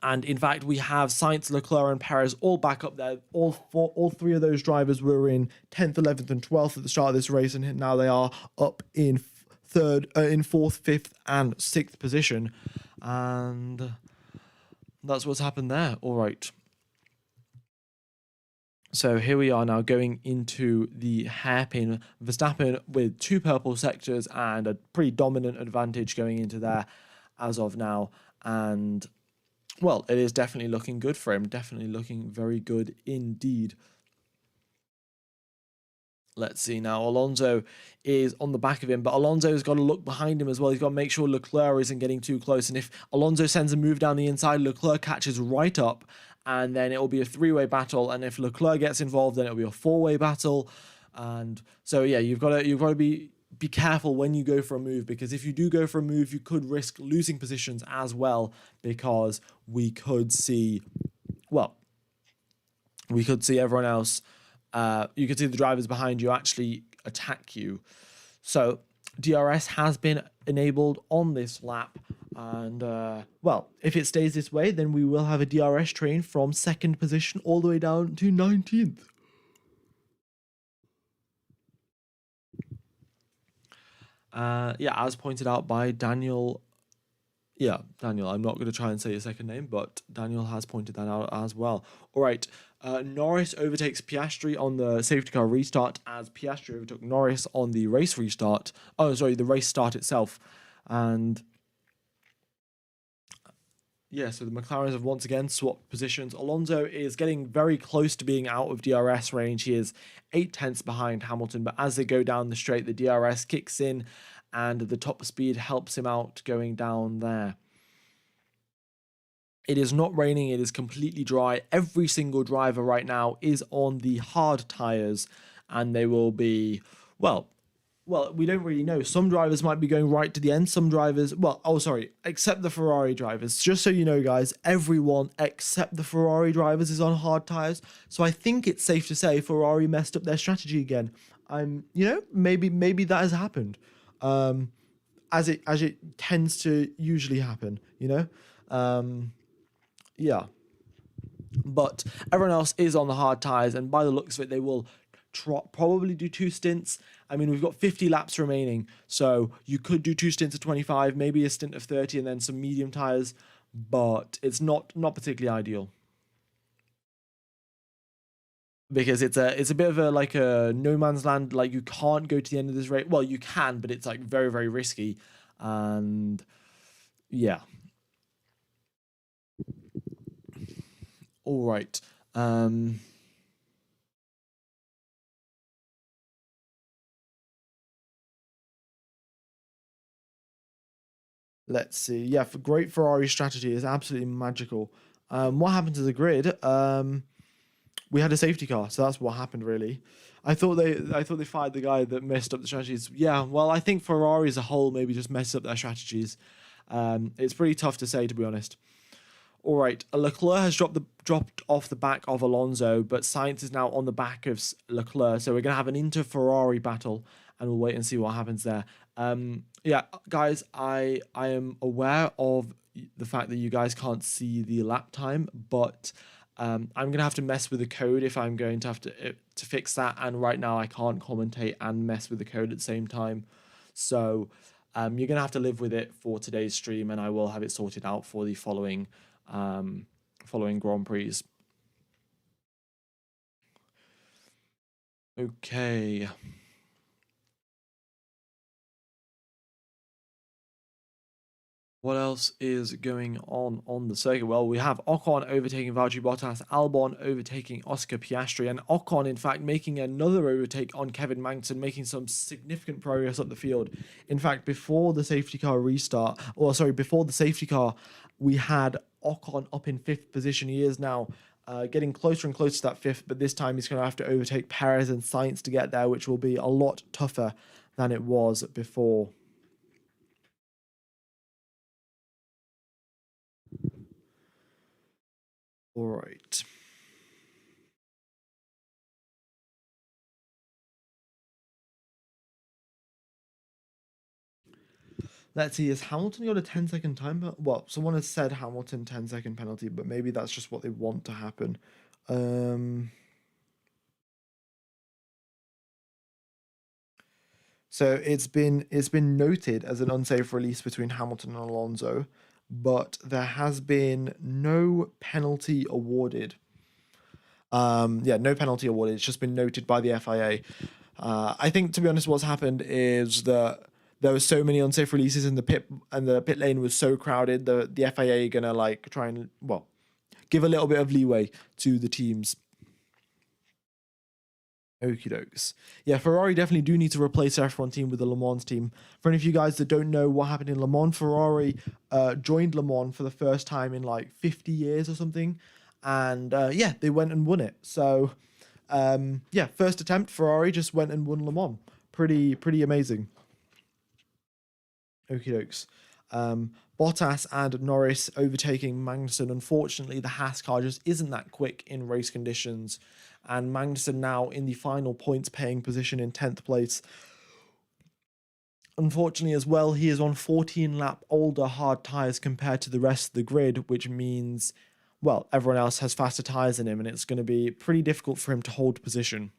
And in fact, we have Sainz, Leclerc, and Perez all back up there. All three of those drivers were in 10th, 11th, and 12th at the start of this race, and now they are up in 4th, 5th, and 6th position. And that's what's happened there. All right. So here we are now going into the hairpin. Verstappen with 2 purple sectors and a pretty dominant advantage going into there as of now. And well, it is definitely looking good for him. Definitely looking very good indeed. Let's see now. Alonso is on the back of him, but Alonso's got to look behind him as well. He's got to make sure Leclerc isn't getting too close. And if Alonso sends a move down the inside, Leclerc catches right up, and then it will be a 3-way battle. And if Leclerc gets involved, then it'll be a 4-way battle. And so yeah, you've got to be careful when you go for a move, because if you do go for a move, you could risk losing positions as well, because we could see everyone else. You could see the drivers behind you actually attack you. So DRS has been enabled on this lap. And, well, if it stays this way, then we will have a DRS train from 2nd position all the way down to 19th. Yeah, as pointed out by Daniel. Yeah, Daniel, I'm not going to try and say your second name, but Daniel has pointed that out as well. All right, Norris overtakes Piastri on the safety car restart, as Piastri overtook Norris on the race restart. Oh, sorry, the race start itself. And Yeah, so the McLarens have once again swapped positions. Alonso is getting very close to being out of DRS range. He is 8 tenths behind Hamilton, but as they go down the straight, the DRS kicks in and the top speed helps him out going down there. It is not raining, it is completely dry. Every single driver right now is on the hard tyres, and they will be, well, we don't really know. Some drivers might be going right to the end. Some drivers, except the Ferrari drivers. Just so you know, guys, everyone except the Ferrari drivers is on hard tires. So I think it's safe to say Ferrari messed up their strategy again. Maybe that has happened, as it tends to usually happen. Yeah. But everyone else is on the hard tires, and by the looks of it, they will probably do 2 stints. I mean, we've got 50 laps remaining, so you could do 2 stints of 25, maybe a stint of 30, and then some medium tires, but it's not particularly ideal. Because it's a bit of a no man's land. Like, you can't go to the end of this race. Well, you can, but it's like very, very risky, and yeah. All right. Let's see. Yeah, for great Ferrari strategy is absolutely magical. What happened to the grid? We had a safety car, so that's what happened really. I thought they fired the guy that messed up the strategies. Yeah, well, I think Ferrari as a whole maybe just messed up their strategies. It's pretty tough to say, to be honest. All right, Leclerc has dropped off the back of Alonso, but Sainz is now on the back of Leclerc. So we're going to have an inter-Ferrari battle, and we'll wait and see what happens there. Yeah, guys, I am aware of the fact that you guys can't see the lap time, but I'm going to have to mess with the code if I'm going to have to fix that. And right now I can't commentate and mess with the code at the same time. So you're going to have to live with it for today's stream, and I will have it sorted out for the following Grand Prix. Okay. What else is going on the circuit? Well, we have Ocon overtaking Valtteri Bottas, Albon overtaking Oscar Piastri, and Ocon, in fact, making another overtake on Kevin Magnussen, making some significant progress up the field. In fact, before the safety car, we had Ocon up in 5th position. He is now getting closer and closer to that 5th, but this time he's going to have to overtake Perez and Sainz to get there, which will be a lot tougher than it was before. All right. Let's see, has Hamilton got a 10-second time? Well, someone has said Hamilton 10-second penalty, but maybe that's just what they want to happen. So it's been noted as an unsafe release between Hamilton and Alonso, but there has been no penalty awarded. No penalty awarded. It's just been noted by the FIA. I think, to be honest, what's happened is that there were so many unsafe releases in the pit, and the pit lane was so crowded. The FIA are gonna try and give a little bit of leeway to the teams. Okie dokes. Yeah, Ferrari definitely do need to replace their F1 team with the Le Mans team. For any of you guys that don't know what happened in Le Mans, Ferrari joined Le Mans for the first time in 50 years or something. And they went and won it. So, first attempt, Ferrari just went and won Le Mans. Pretty amazing. Okie dokes. Bottas and Norris overtaking Magnussen. Unfortunately, the Haas car just isn't that quick in race conditions. And Magnussen now in the final points paying position in 10th place. Unfortunately as well, he is on 14 lap older hard tyres compared to the rest of the grid, which means, well, everyone else has faster tyres than him, and it's going to be pretty difficult for him to hold position.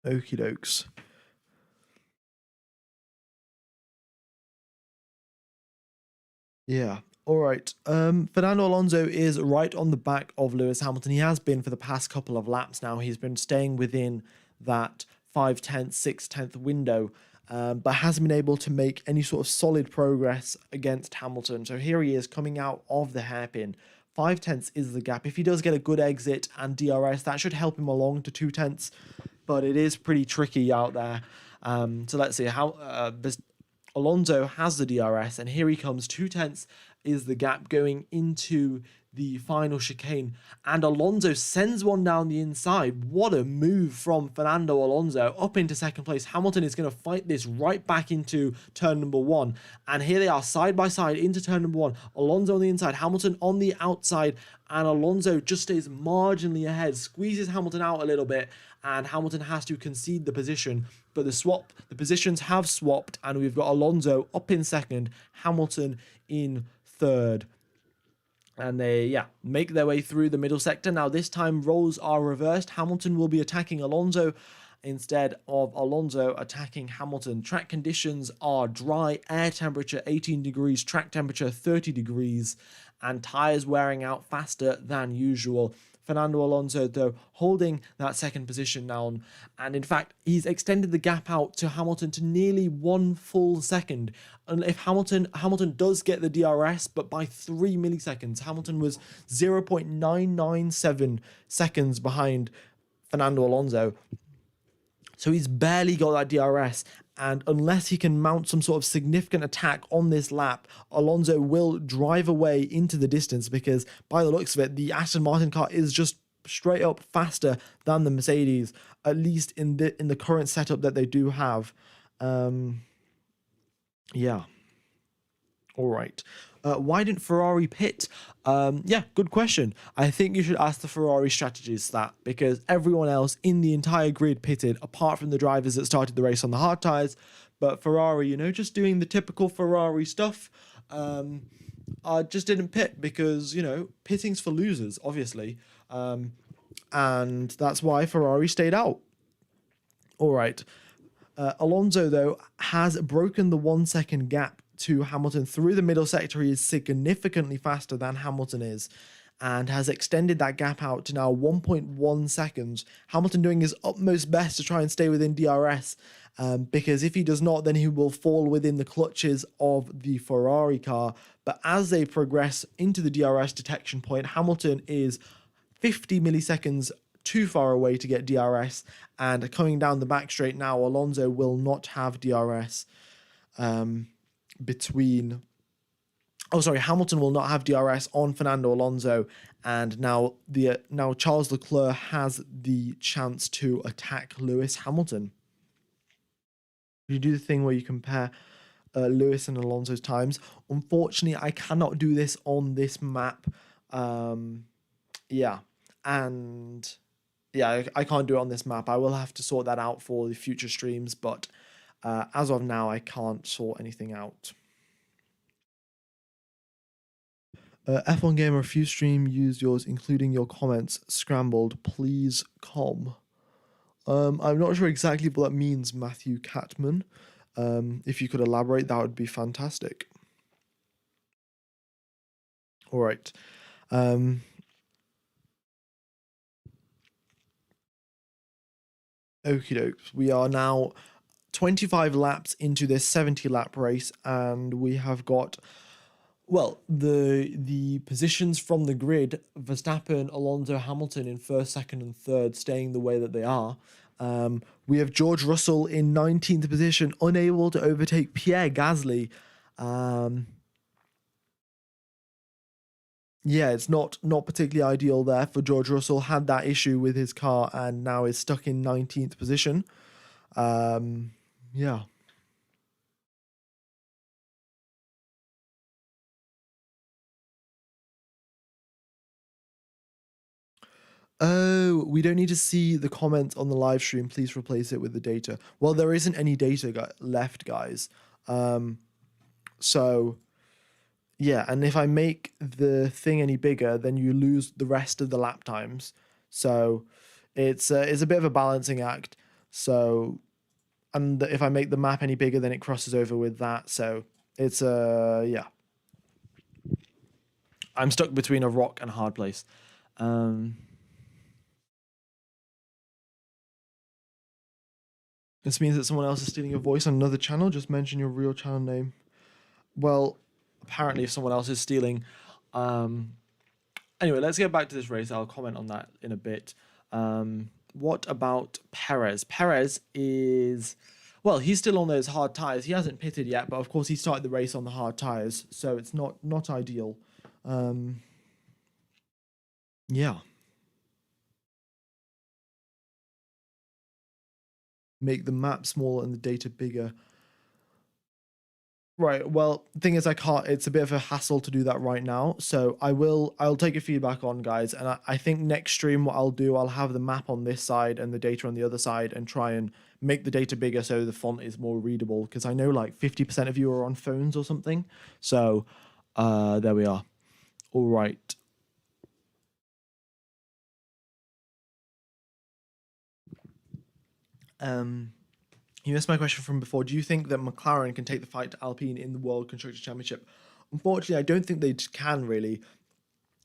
Okie dokes. Yeah. All right. Fernando Alonso is right on the back of Lewis Hamilton. He has been for the past couple of laps now. He's been staying within that 5/10, 6/10 window. but hasn't been able to make any sort of solid progress against Hamilton. So here he is coming out of the hairpin. 5 tenths is the gap. If he does get a good exit and DRS, that should help him along to 2 tenths, but it is pretty tricky out there. So let's see how Alonso has the DRS, and here he comes. 2 tenths is the gap going into the final chicane, and Alonso sends one down the inside. What a move from Fernando Alonso up into second place. Hamilton is going to fight this right back into turn number 1, and here they are side by side into turn number 1. Alonso on the inside, Hamilton on the outside, and Alonso just stays marginally ahead, squeezes Hamilton out a little bit, and Hamilton has to concede the position. But the positions have swapped, and we've got Alonso up in second, Hamilton in third. And they, make their way through the middle sector. Now, this time, roles are reversed. Hamilton will be attacking Alonso instead of Alonso attacking Hamilton. Track conditions are dry, air temperature 18 degrees, track temperature 30 degrees, and tyres wearing out faster than usual. Fernando Alonso, though, holding that second position now, and in fact, he's extended the gap out to Hamilton to nearly 1 full second. And if Hamilton does get the DRS, but by 3 milliseconds, Hamilton was 0.997 seconds behind Fernando Alonso. So he's barely got that DRS, and unless he can mount some sort of significant attack on this lap, Alonso will drive away into the distance, because by the looks of it, the Aston Martin car is just straight up faster than the Mercedes, at least in the current setup that they do have. Yeah. All right. Why didn't Ferrari pit? Good question. I think you should ask the Ferrari strategist that, because everyone else in the entire grid pitted, apart from the drivers that started the race on the hard tyres. But Ferrari, just doing the typical Ferrari stuff, just didn't pit because, pitting's for losers, obviously. And that's why Ferrari stayed out. All right. Alonso, though, has broken the 1 second gap to Hamilton through the middle sector. He is significantly faster than Hamilton is, and has extended that gap out to now 1.1 seconds. Hamilton doing his utmost best to try and stay within DRS, because if he does not, then he will fall within the clutches of the Ferrari car. But as they progress into the DRS detection point, Hamilton is 50 milliseconds too far away to get DRS, and coming down the back straight now, Alonso will not have DRS. Hamilton will not have DRS on Fernando Alonso, and now Charles Leclerc has the chance to attack Lewis Hamilton. You do the thing where you compare Lewis and Alonso's times. Unfortunately, I cannot do this on this map. I can't do it on this map. I will have to sort that out for the future streams, but as of now, I can't sort anything out. F1 Gamer, if you stream, use yours, including your comments, scrambled, please com. I'm not sure exactly what that means, Matthew Catman. If you could elaborate, that would be fantastic. All right. Okie dokes. We are now 25 laps into this 70 lap race, and we have got, the positions from the grid: Verstappen, Alonso, Hamilton in first, second, and third, staying the way that they are. We have George Russell in 19th position, unable to overtake Pierre Gasly. It's not particularly ideal there for George Russell. Had that issue with his car and now is stuck in 19th position. Oh, we don't need to see the comments on the live stream. Please replace it with the data. Well, there isn't any data left, guys. And if I make the thing any bigger, then you lose the rest of the lap times. So it's a bit of a balancing act. So, and if I make the map any bigger, then it crosses over with that. So it's I'm stuck between a rock and a hard place. This means that someone else is stealing your voice on another channel. Just mention your real channel name. Well, apparently if someone else is stealing. Anyway, let's get back to this race. I'll comment on that in a bit. What about Perez? Perez is, well, he's still on those hard tires. He hasn't pitted yet, but of course he started the race on the hard tires, so it's not ideal. Yeah. Make the map smaller and the data bigger. Right. Well, the thing is, I can't. It's a bit of a hassle to do that right now. So I'll take your feedback on, guys. And I think next stream, what I'll do, I'll have the map on this side and the data on the other side, and try and make the data bigger so the font is more readable. Because I know like 50% of you are on phones or something. So, there we are. All right. You missed my question from before. Do you think that McLaren can take the fight to Alpine in the World Constructors' Championship? Unfortunately, I don't think they can really.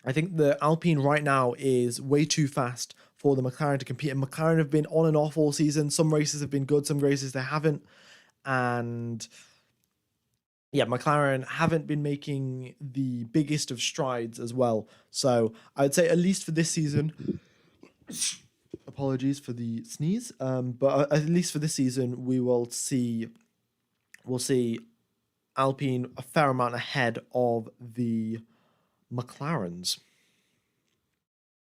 I think the Alpine right now is way too fast for the McLaren to compete. And McLaren have been on and off all season. Some races have been good, some races they haven't. And yeah, McLaren haven't been making the biggest of strides as well. So I'd say at least for this season, apologies for the sneeze. But at least for this season, we'll see Alpine a fair amount ahead of the McLarens.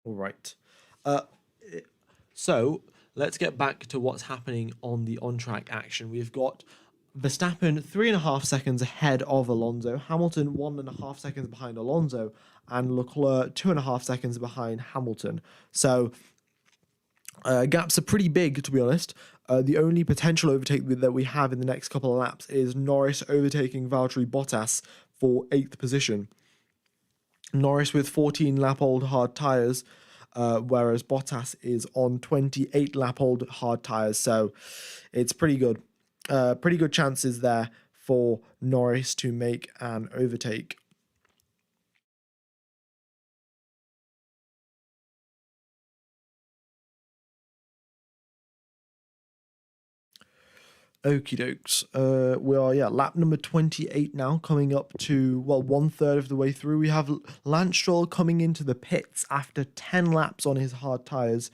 All right. So let's get back to what's happening on the on-track action. We've got Verstappen 3.5 seconds ahead of Alonso, Hamilton 1.5 seconds behind Alonso, and Leclerc 2.5 seconds behind Hamilton. So gaps are pretty big, to be honest. The only potential overtake that we have in the next couple of laps is Norris overtaking Valtteri Bottas for 8th position. Norris with 14-lap-old hard tyres, whereas Bottas is on 28-lap-old hard tyres. So it's pretty good. Pretty good chances there for Norris to make an overtake. Okie dokes. We are, lap number 28 now, coming up to, well, 1/3 of the way through. We have Lance Stroll coming into the pits after 10 laps on his hard tyres.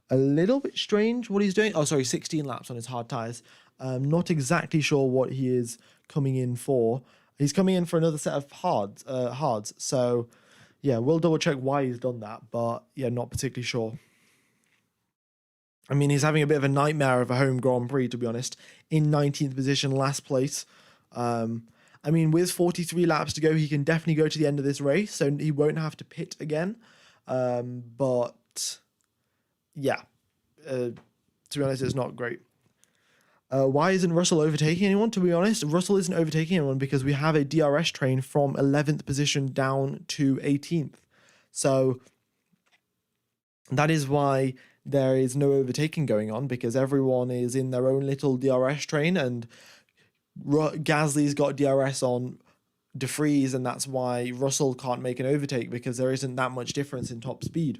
A little bit strange what he's doing. Oh, sorry, 16 laps on his hard tyres. Not exactly sure what he is coming in for. He's coming in for another set of hards. So, yeah, we'll double check why he's done that. But, yeah, not particularly sure. I mean, he's having a bit of a nightmare of a home Grand Prix, to be honest. In 19th position, last place. I mean, with 43 laps to go, he can definitely go to the end of this race, so he won't have to pit again. But, yeah, to be honest, it's not great. Why isn't Russell overtaking anyone? To be honest, Russell isn't overtaking anyone because we have a DRS train from 11th position down to 18th. So that is why there is no overtaking going on, because everyone is in their own little DRS train, and Gasly's got DRS on De Vries, and that's why Russell can't make an overtake, because there isn't that much difference in top speed.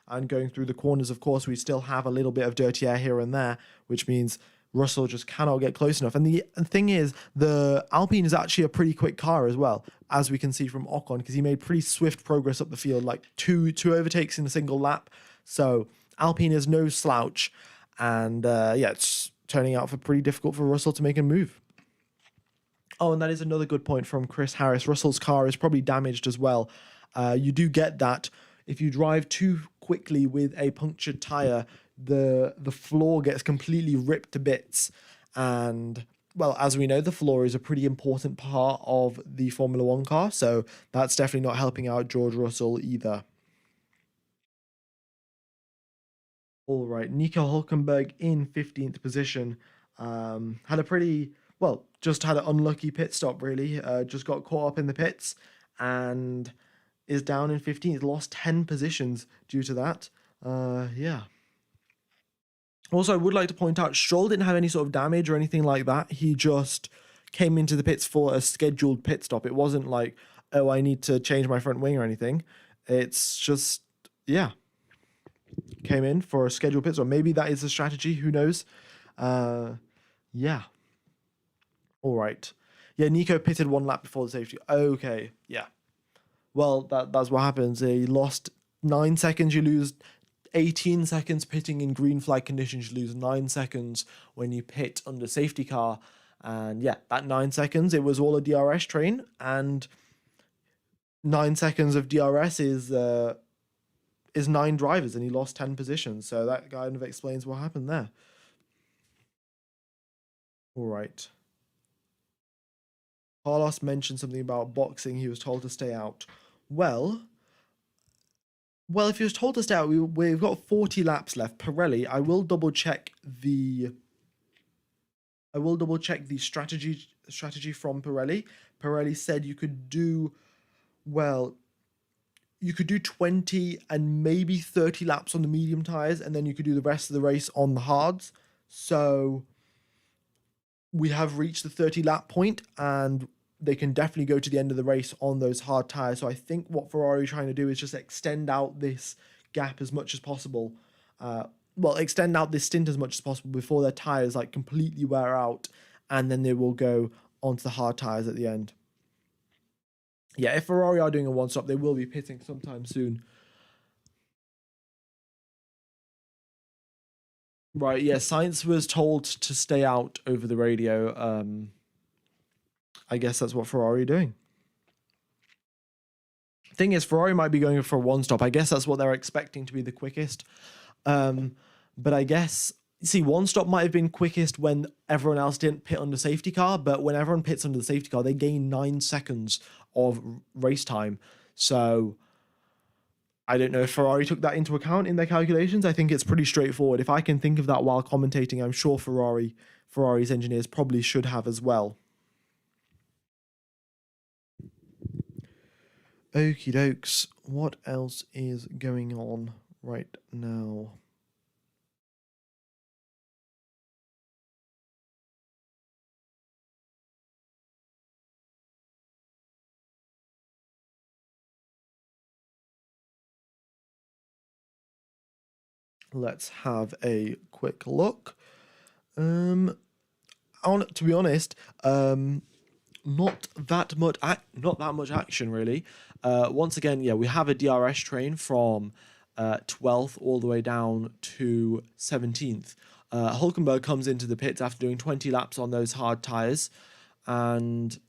And going through the corners, of course, we still have a little bit of dirty air here and there, which means Russell just cannot get close enough. And the thing is, the Alpine is actually a pretty quick car as well, as we can see from Ocon, because he made pretty swift progress up the field, like two overtakes in a single lap. So Alpine is no slouch, and it's turning out for pretty difficult for Russell to make a move. Oh, and that is another good point from Chris Harris. Russell's car is probably damaged as well. You do get that if you drive too quickly with a punctured tire, the floor gets completely ripped to bits. And, well, as we know, the floor is a pretty important part of the Formula One car, so that's definitely not helping out George Russell either. All right, Nico Hulkenberg in 15th position. Had a pretty, well, just had an unlucky pit stop, really. Just got caught up in the pits and is down in 15th. Lost 10 positions due to that. Yeah. Also, I would like to point out, Stroll didn't have any sort of damage or anything like that. He just came into the pits for a scheduled pit stop. It wasn't like, oh, I need to change my front wing or anything. It's just, yeah, came in for a scheduled pit stop. Maybe that is a strategy, who knows? Uh, yeah. All right. Yeah, Nico pitted one lap before the safety. Okay. Yeah. Well, that's what happens. He lost 9 seconds. You lose 18 seconds pitting in green flag conditions. You lose 9 seconds when you pit under safety car. And yeah, that 9 seconds, it was all a DRS train. And 9 seconds of DRS is nine drivers, and he lost 10 positions. So that kind of explains what happened there. All right. Carlos mentioned something about boxing. He was told to stay out. Well, if he was told to stay out, we've got 40 laps left. Pirelli, I will double check the strategy from Pirelli. Pirelli said you could do 20 and maybe 30 laps on the medium tires, and then you could do the rest of the race on the hards. So we have reached the 30 lap point, and they can definitely go to the end of the race on those hard tires. So I think what Ferrari are trying to do is just extend out this gap as much as possible. Extend out this stint as much as possible before their tires like completely wear out, and then they will go onto the hard tires at the end. Yeah, if Ferrari are doing a one stop, they will be pitting sometime soon. Right, yeah, Sainz was told to stay out over the radio. I guess that's what Ferrari are doing. Thing is, Ferrari might be going for a one stop. I guess that's what they're expecting to be the quickest. But I guess, see, one stop might have been quickest when everyone else didn't pit under safety car, but when everyone pits under the safety car, they gain 9 seconds of race time. So I don't know if Ferrari took that into account in their calculations. I think it's pretty straightforward. If I can think of that while commentating, I'm sure Ferrari's engineers probably should have as well. Okie dokes. What else is going on right now? Let's have a quick look. To be honest, not that much action really. Once again, yeah, we have a DRS train from 12th all the way down to 17th. Hulkenberg comes into the pits after doing 20 laps on those hard tires, and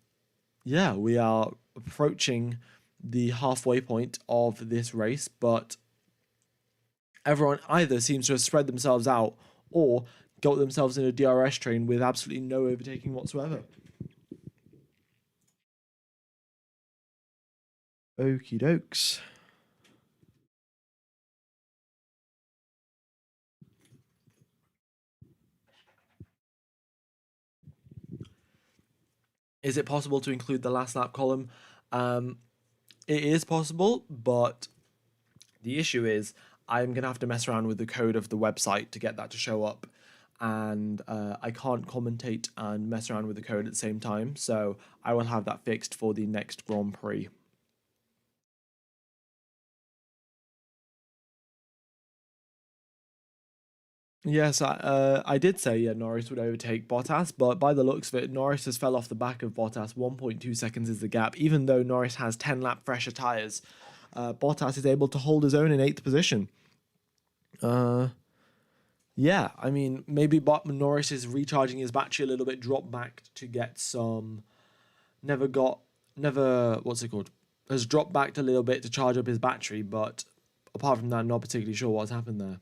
yeah, we are approaching the halfway point of this race, but everyone either seems to have spread themselves out or got themselves in a DRS train with absolutely no overtaking whatsoever. Okie dokes. Is it possible to include the last lap column? It is possible, but the issue is I'm going to have to mess around with the code of the website to get that to show up. And I can't commentate and mess around with the code at the same time. So I will have that fixed for the next Grand Prix. Yes, I did say Norris would overtake Bottas, but by the looks of it, Norris has fell off the back of Bottas. 1.2 seconds is the gap. Even though Norris has 10 lap fresher tyres, Bottas is able to hold his own in 8th position. Yeah, I mean, maybe Norris is recharging his battery a little bit, dropped back to get some. What's it called? Has dropped back a little bit to charge up his battery, but apart from that, I'm not particularly sure what's happened there.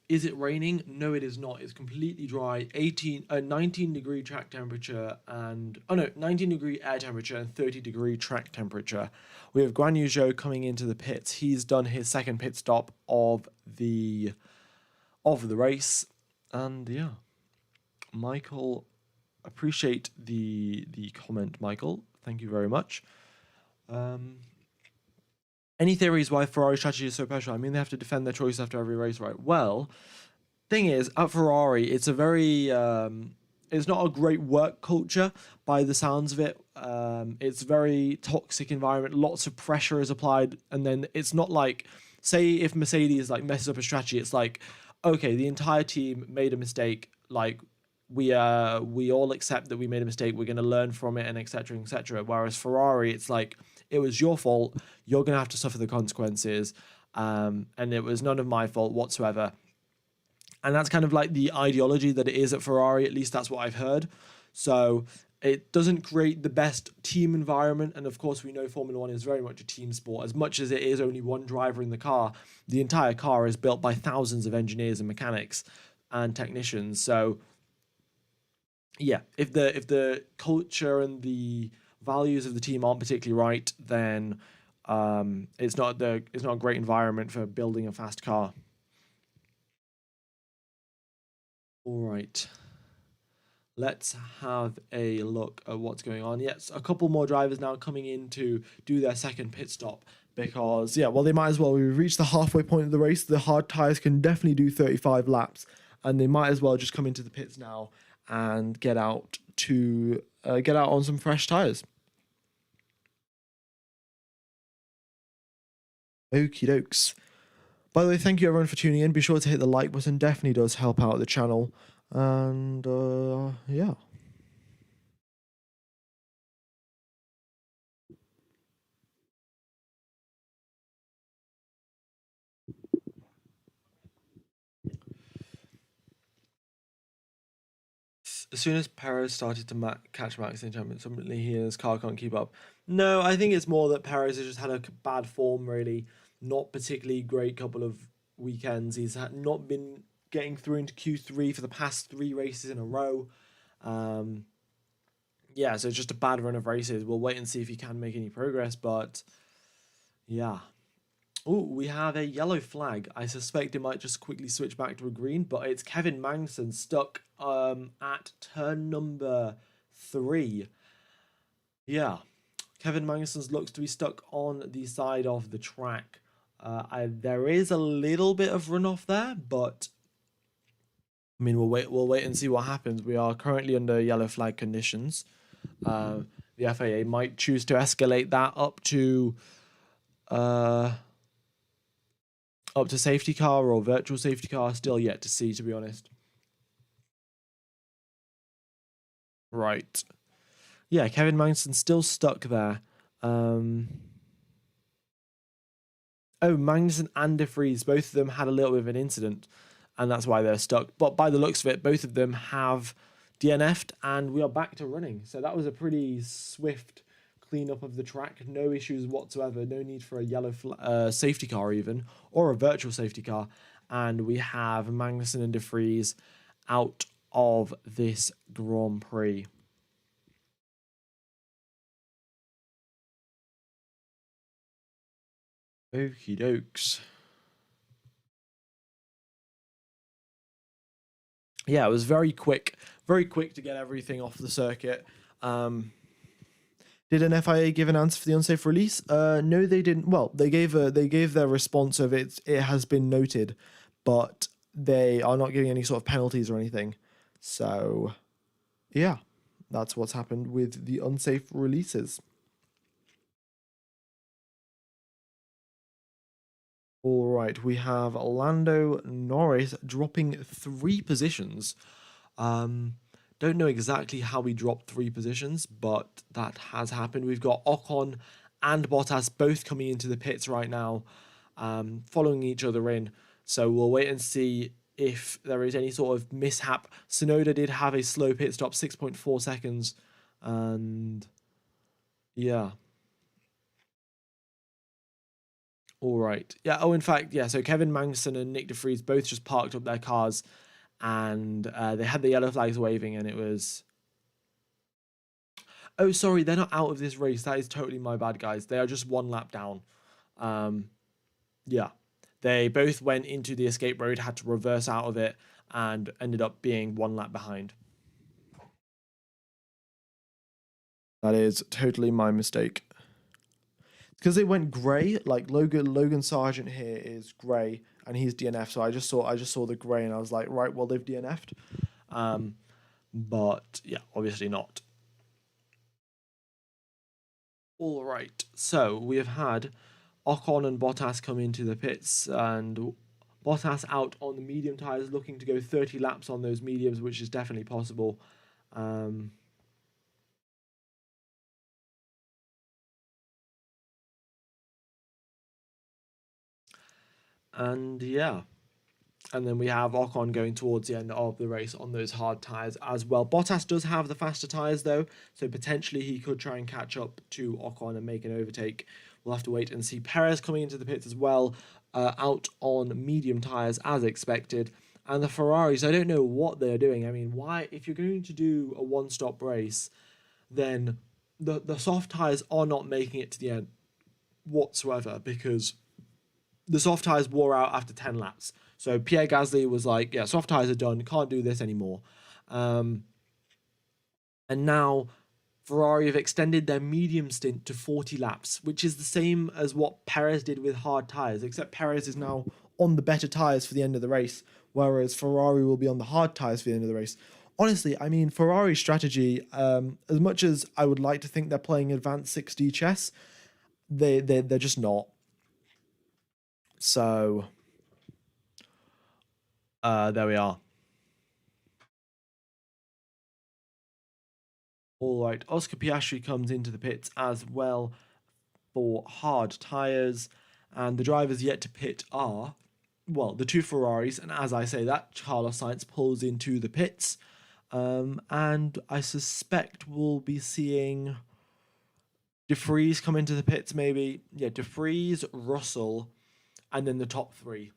Is it raining? No, it is not. It's completely dry. 19-degree track temperature and 19-degree air temperature and 30-degree track temperature. We have Guan Yu Zhou coming into the pits. He's done his second pit stop of the race, and yeah, Michael, appreciate the comment, Michael. Thank you very much. Any theories why Ferrari's strategy is so special? I mean, they have to defend their choice after every race, right? Well, thing is, at Ferrari, it's a very it's not a great work culture by the sounds of it. It's very toxic environment. Lots of pressure is applied, and then it's not like say if Mercedes like messes up a strategy, it's like, okay, the entire team made a mistake. Like we all accept that we made a mistake. We're going to learn from it and etc. etc. Whereas Ferrari, it's like it was your fault. You're going to have to suffer the consequences. And it was none of my fault whatsoever. And that's kind of like the ideology that it is at Ferrari. At least that's what I've heard. So it doesn't create the best team environment. And of course, we know Formula One is very much a team sport. As much as it is only one driver in the car, the entire car is built by thousands of engineers and mechanics and technicians. So yeah, if the culture and the values of the team aren't particularly right, then it's not a great environment for building a fast car. All right. Let's have a look at what's going on. Yes, a couple more drivers now coming in to do their second pit stop because, yeah, well, they might as well. We've reached the halfway point of the race. The hard tyres can definitely do 35 laps, and they might as well just come into the pits now and get out on some fresh tyres. Okie dokes. By the way, thank you everyone for tuning in. Be sure to hit the like button. Definitely does help out the channel. And yeah. As soon as Perez started to catch Max in Champions, suddenly his car can't keep up. No, I think it's more that Perez has just had a bad form, really. Not particularly great couple of weekends. He's not been getting through into Q3 for the past 3 races in a row. Yeah, so it's just a bad run of races. We'll wait and see if he can make any progress, but yeah. Oh, we have a yellow flag. I suspect it might just quickly switch back to a green, but it's Kevin Magnussen stuck at turn number 3. Yeah, Kevin Magnussen looks to be stuck on the side of the track. There is a little bit of runoff there, but I mean, we'll wait and see what happens. We are currently under yellow flag conditions. The FIA might choose to escalate that up to safety car or virtual safety car. Still yet to see, to be honest. Right. Yeah, Kevin Magnussen still stuck there. Oh, Magnussen and De Vries, both of them had a little bit of an incident, and that's why they're stuck. But by the looks of it, both of them have DNF'd, and we are back to running. So that was a pretty swift cleanup of the track. No issues whatsoever. No need for a yellow safety car even, or a virtual safety car. And we have Magnussen and De Vries out of this Grand Prix. Okie dokes. Yeah, it was very quick to get everything off the circuit. Did an FIA give an answer for the unsafe release? No, they didn't. Well, they gave their response of it has been noted, but they are not giving any sort of penalties or anything. So, yeah, that's what's happened with the unsafe releases. All right, we have Lando Norris dropping 3 positions. Don't know exactly how we dropped 3 positions, but that has happened. We've got Ocon and Bottas both coming into the pits right now, following each other in. So we'll wait and see if there is any sort of mishap. Tsunoda did have a slow pit stop, 6.4 seconds, and yeah. All right. Yeah. Oh, in fact, yeah. So Kevin Magnussen and Nick De Vries both just parked up their cars, and they had the yellow flags waving, and it was. Oh, sorry, they're not out of this race. That is totally my bad, guys. They are just 1 lap down. Yeah. They both went into the escape road, had to reverse out of it, and ended up being 1 lap behind. That is totally my mistake. Because they went grey, like Logan Sargent here is grey and he's DNF, so I just saw the grey and I was like, right, well they've DNF'd. But yeah, obviously not. All right, so we have had Ocon and Bottas come into the pits, and Bottas out on the medium tyres, looking to go 30 laps on those mediums, which is definitely possible. And yeah. And then we have Ocon going towards the end of the race on those hard tyres as well. Bottas does have the faster tyres though, so potentially he could try and catch up to Ocon and make an overtake. We'll have to wait and see. Perez coming into the pits as well, out on medium tyres as expected. And the Ferraris, I don't know what they're doing. I mean, why, if you're going to do a one-stop race, then the soft tyres are not making it to the end whatsoever, because the soft tyres wore out after 10 laps. So Pierre Gasly was like, yeah, soft tyres are done, can't do this anymore. And now Ferrari have extended their medium stint to 40 laps, which is the same as what Perez did with hard tyres, except Perez is now on the better tyres for the end of the race, whereas Ferrari will be on the hard tyres for the end of the race. Honestly, I mean, Ferrari's strategy, as much as I would like to think they're playing advanced 6D chess, they're just not. So there we are. All right, Oscar Piastri comes into the pits as well for hard tyres, and the drivers yet to pit are, well, the two Ferraris, and as I say that, Carlos Sainz pulls into the pits, and I suspect we'll be seeing De Vries come into the pits maybe. Yeah, De Vries, Russell, and then the top three,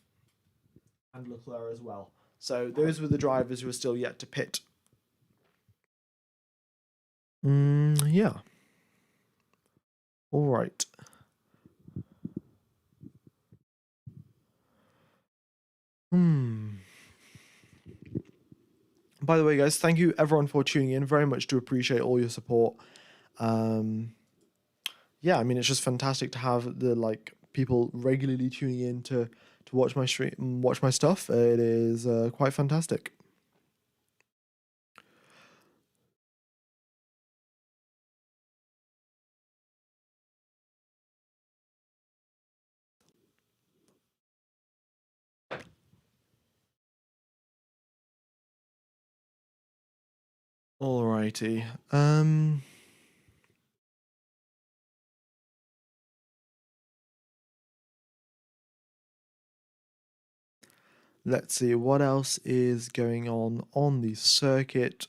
and Leclerc as well. So those were the drivers who are still yet to pit. Yeah. All right. By the way, guys, thank you everyone for tuning in. Very much do appreciate all your support. Yeah, I mean, it's just fantastic to have the people regularly tuning in to watch my stream, watch my stuff. It is quite fantastic. Alrighty. Let's see what else is going on the circuit.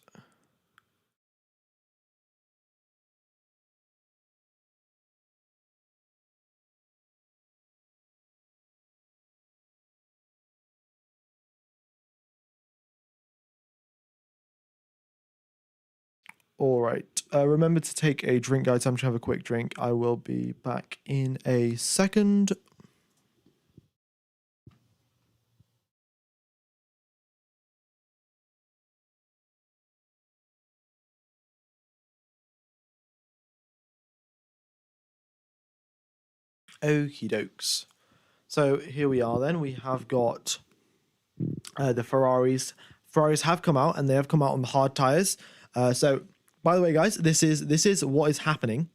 All right. Remember to take a drink, guys. I'm just have a quick drink. I will be back in a second. Okie dokes. So here we are then. We have got the Ferraris. Ferraris have come out, and they have come out on the hard tires. So by the way, guys, this is what is happening.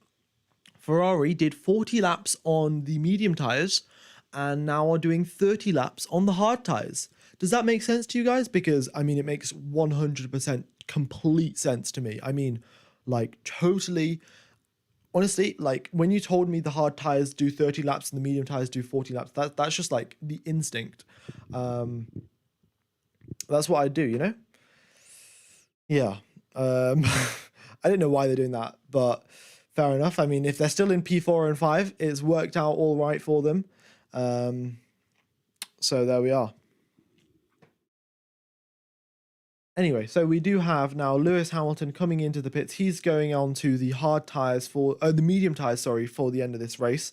Ferrari did 40 laps on the medium tires and now are doing 30 laps on the hard tires. Does that make sense to you guys? Because I mean, it makes 100% complete sense to me. I mean, totally. Honestly, when you told me the hard tires do 30 laps and the medium tires do 40 laps, that's just like the instinct. That's what I do, you know? Yeah. I don't know why they're doing that, but fair enough. I mean, if they're still in P4 and 5, it's worked out all right for them. So there we are. Anyway, so we do have now Lewis Hamilton coming into the pits. He's going on to the hard tyres for the medium tyres, sorry, for the end of this race.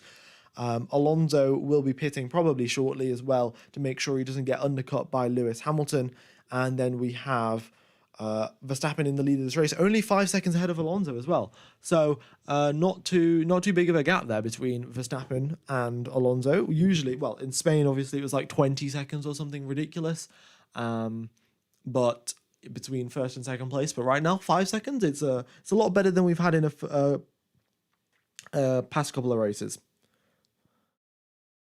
Alonso will be pitting probably shortly as well to make sure he doesn't get undercut by Lewis Hamilton. And then we have Verstappen in the lead of this race, only 5 seconds ahead of Alonso as well. So not too big of a gap there between Verstappen and Alonso. Usually, well, in Spain, obviously, it was like 20 seconds or something ridiculous. But between first and second place, but right now 5 seconds. It's a lot better than we've had in a past couple of races.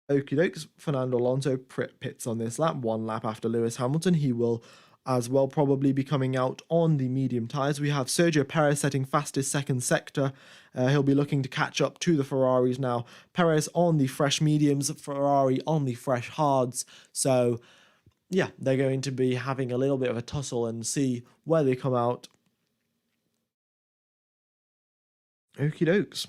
Okie dokes. Fernando Alonso pits on this lap, 1 lap after Lewis Hamilton. He will as well probably be coming out on the medium tyres. We have Sergio Perez setting fastest second sector. He'll be looking to catch up to the Ferraris now. Perez on the fresh mediums, Ferrari on the fresh hards. So, yeah, they're going to be having a little bit of a tussle and see where they come out. Okie dokes.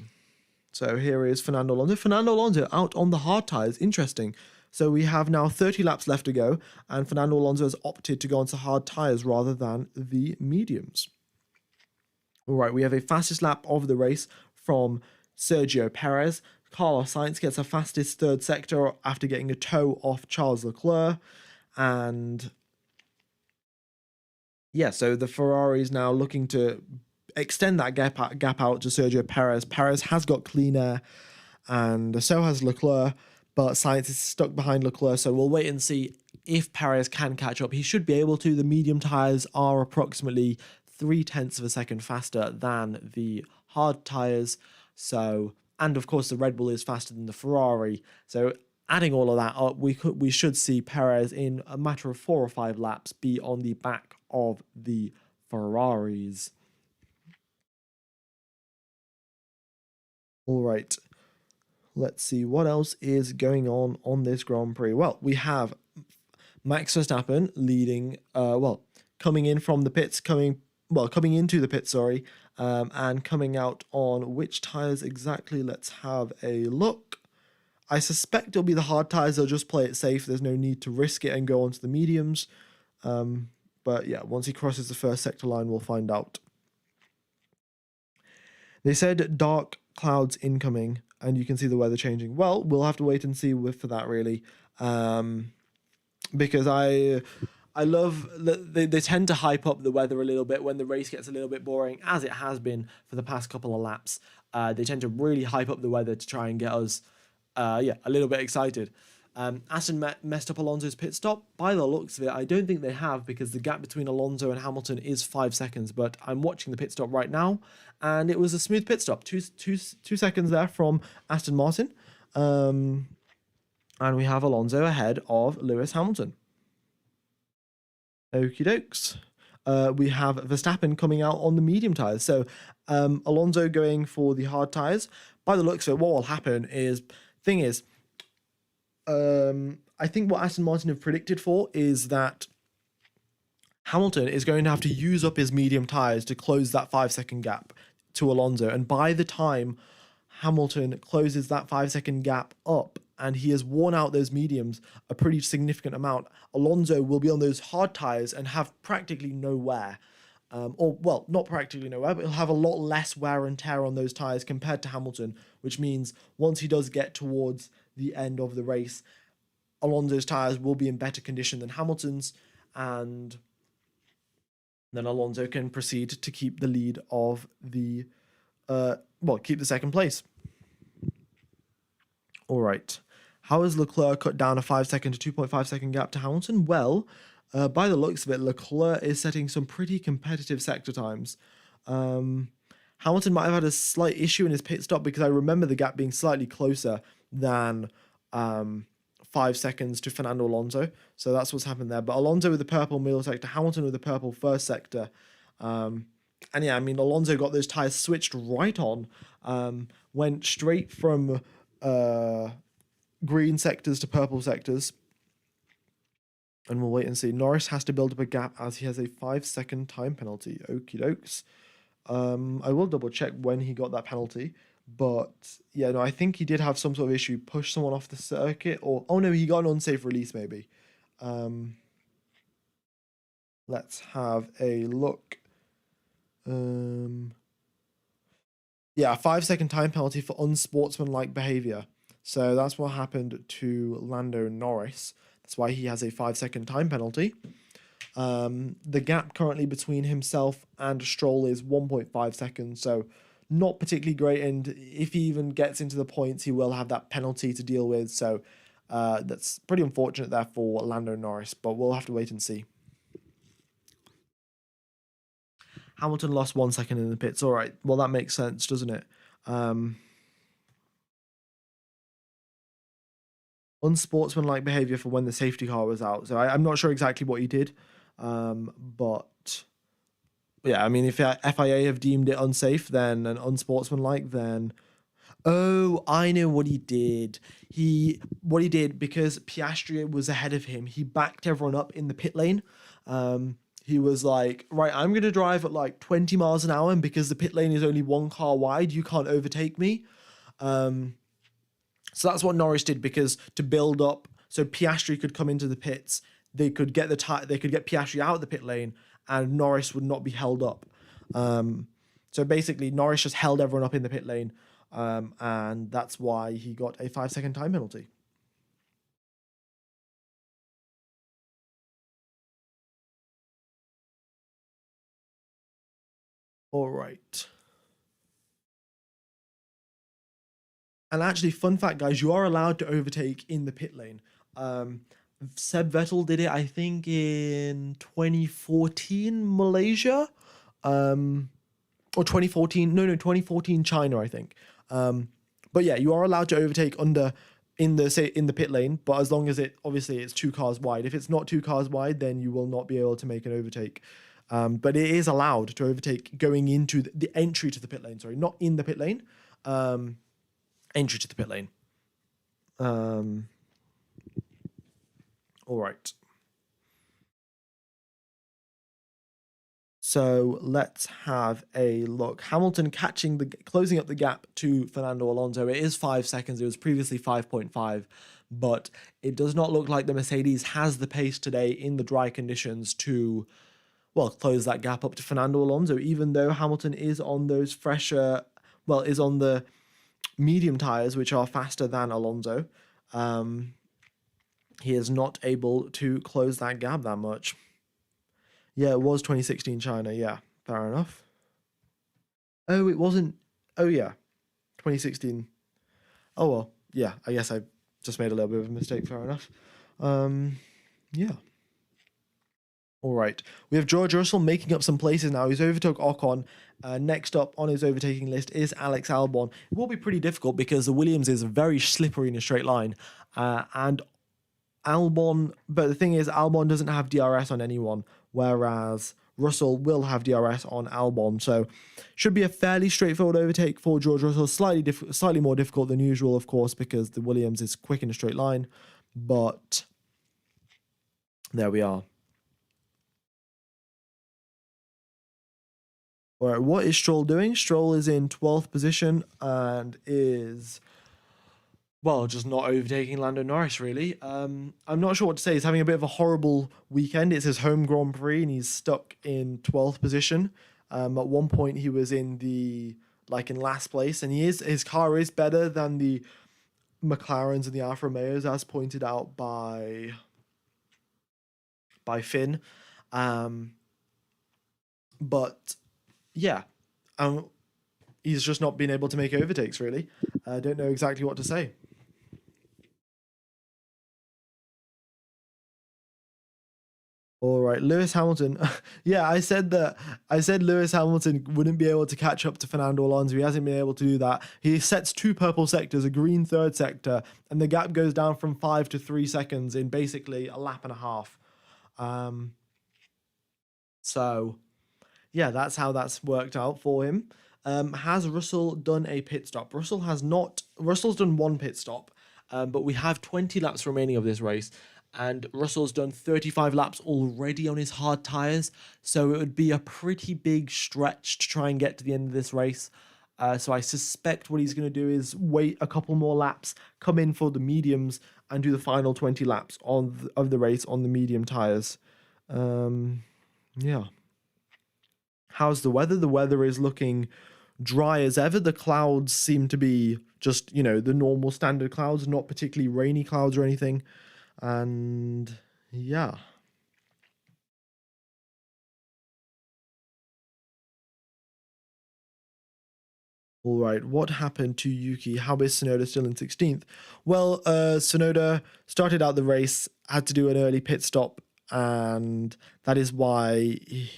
So here is Fernando Alonso. Fernando Alonso out on the hard tyres. Interesting. So we have now 30 laps left to go, and Fernando Alonso has opted to go onto hard tyres rather than the mediums. All right, we have a fastest lap of the race from Sergio Perez. Carlos Sainz gets a fastest third sector after getting a toe off Charles Leclerc. And yeah, so the Ferrari is now looking to extend that gap out to Sergio Perez. Perez has got clean air, and so has Leclerc, but Sainz is stuck behind Leclerc, so we'll wait and see if Perez can catch up. He should be able to. The medium tyres are approximately 0.3 of a second faster than the hard tyres, so, and of course the Red Bull is faster than the Ferrari, so adding all of that up, we should see Perez in a matter of 4 or 5 laps be on the back of the Ferraris. All right, let's see what else is going on this Grand Prix. Well, we have Max Verstappen leading, coming in from the pits, coming into the pit, sorry, and coming out on which tyres exactly? Let's have a look. I suspect it'll be the hard tyres. They'll just play it safe. There's no need to risk it and go onto the mediums. But yeah, once he crosses the first sector line, we'll find out. They said dark clouds incoming, and you can see the weather changing. Well, we'll have to wait and see for that, really, because I love they tend to hype up the weather a little bit when the race gets a little bit boring, as it has been for the past couple of laps. They tend to really hype up the weather to try and get us, a little bit excited. Aston messed up Alonso's pit stop. By the looks of it, I don't think they have, because the gap between Alonso and Hamilton is 5 seconds. But I'm watching the pit stop right now, and it was a smooth pit stop. Two seconds there from Aston Martin. And we have Alonso ahead of Lewis Hamilton. Okie dokes. We have Verstappen coming out on the medium tyres. So Alonso going for the hard tyres. By the looks of it, what will happen is, I think what Aston Martin have predicted for is that Hamilton is going to have to use up his medium tyres to close that 5-second gap to Alonso. And by the time Hamilton closes that 5-second gap up and he has worn out those mediums a pretty significant amount, Alonso will be on those hard tyres and have practically no wear. Not practically no wear, but he'll have a lot less wear and tear on those tyres compared to Hamilton, which means once he does get towards the end of the race, Alonso's tyres will be in better condition than Hamilton's, and then Alonso can proceed to keep the lead of the, keep the second place. All right. How has Leclerc cut down a 5-second to 2.5-second gap to Hamilton? Well, by the looks of it, Leclerc is setting some pretty competitive sector times. Hamilton might have had a slight issue in his pit stop, because I remember the gap being slightly closer than 5 seconds to Fernando Alonso. So that's what's happened there. But Alonso with the purple middle sector, Hamilton with the purple first sector. And yeah, I mean, Alonso got those tyres switched right on, went straight from green sectors to purple sectors. And we'll wait and see. Norris has to build up a gap as he has a 5-second time penalty. Okie dokes. I will double check when he got that penalty. But yeah, no, I think he did have some sort of issue, push someone off the circuit, or oh no, he got an unsafe release maybe. Let's have a look. Yeah, a 5-second time penalty for unsportsmanlike behavior. So that's what happened to Lando Norris. That's why he has a 5-second time penalty. The gap currently between himself and Stroll is 1.5 seconds, so not particularly great. And if he even gets into the points, he will have that penalty to deal with. So that's pretty unfortunate there for Lando Norris, but we'll have to wait and see. Hamilton lost 1 second in the pits. All right, well, that makes sense, doesn't it? unsportsmanlike behavior for when the safety car was out. So I'm not sure exactly what he did, but yeah, I mean, if FIA have deemed it unsafe, then and unsportsmanlike, then oh, I know what he did. What he did, because Piastri was ahead of him, he backed everyone up in the pit lane. He was like, right, I'm gonna drive at like 20 miles an hour, and because the pit lane is only one car wide, you can't overtake me. So that's what Norris did, because to build up, so Piastri could come into the pits, they could get they could get Piastri out of the pit lane, and Norris would not be held up. So basically, Norris just held everyone up in the pit lane, and that's why he got a 5-second time penalty. All right. And actually, fun fact, guys, you are allowed to overtake in the pit lane. Seb Vettel did it, I think, in 2014 Malaysia, or 2014. No, 2014 China, I think. But yeah, you are allowed to overtake in the pit lane, but as long as it's 2 cars wide. If it's not 2 cars wide, then you will not be able to make an overtake. But it is allowed to overtake going into the entry to the pit lane. Sorry, not in the pit lane. Entry to the pit lane. All right. So let's have a look. Hamilton closing up the gap to Fernando Alonso. It is 5 seconds. It was previously 5.5, but it does not look like the Mercedes has the pace today in the dry conditions to, well, close that gap up to Fernando Alonso, even though Hamilton is on those is on the medium tires, which are faster than Alonso. He is not able to close that gap that much. Yeah, it was 2016 China. Yeah, fair enough. Oh, it wasn't. Oh, yeah, 2016. Oh, well, yeah, I guess I just made a little bit of a mistake. Fair enough. Yeah. All right. We have George Russell making up some places now. He's overtook Ocon. Next up on his overtaking list is Alex Albon. It will be pretty difficult because the Williams is very slippery in a straight line. And Albon, but the thing is, Albon doesn't have DRS on anyone, whereas Russell will have DRS on Albon. So should be a fairly straightforward overtake for George Russell. Slightly more difficult than usual, of course, because the Williams is quick in a straight line. But there we are. All right, what is Stroll doing? Stroll is in 12th position and is, well, just not overtaking Lando Norris, really. I'm not sure what to say. He's having a bit of a horrible weekend. It's his home Grand Prix, and he's stuck in 12th position. At one point, he was in last place, and his car is better than the McLarens and the Alfa Romeos, as pointed out by Finn. But yeah, he's just not been able to make overtakes, really. I don't know exactly what to say. All right, Lewis Hamilton. Yeah, I said Lewis Hamilton wouldn't be able to catch up to Fernando Alonso. He hasn't been able to do that. He sets 2 purple sectors, a green third sector, and the gap goes down from 5 to 3 seconds in basically a lap and a half. So yeah, that's how that's worked out for him. Has Russell done a pit stop? Russell has not. Russell's done 1 pit stop, but we have 20 laps remaining of this race, and Russell's done 35 laps already on his hard tyres, so it would be a pretty big stretch to try and get to the end of this race. So I suspect what he's going to do is wait a couple more laps, come in for the mediums, and do the final 20 laps of the race on the medium tyres. Yeah. How's the weather? The weather is looking dry as ever. The clouds seem to be just, the normal standard clouds, not particularly rainy clouds or anything. And yeah. All right, what happened to Yuki? How is Sonoda still in 16th? Well, Sonoda started out the race, had to do an early pit stop, and that is why, it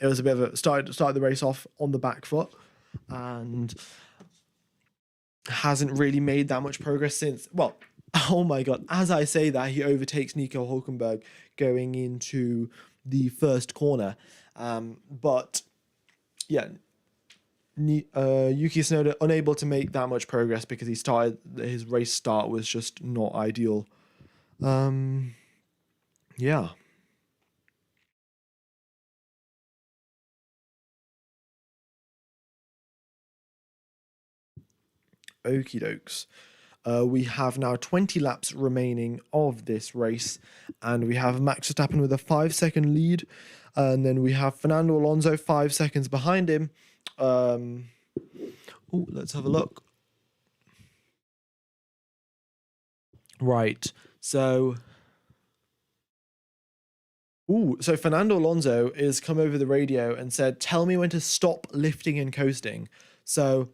was a bit of a start the race off on the back foot, and hasn't really made that much progress since. Well, Oh my God. As I say that, he overtakes Nico Hulkenberg going into the first corner. But yeah, Yuki Tsunoda unable to make that much progress because his race start was just not ideal. Um, yeah. Okie dokes. We have now 20 laps remaining of this race, and we have Max Verstappen with a 5 second lead, and then we have Fernando Alonso 5 seconds behind him. Let's have a look. Right, so so Fernando Alonso is come over the radio and said, "Tell me when to stop lifting and coasting." So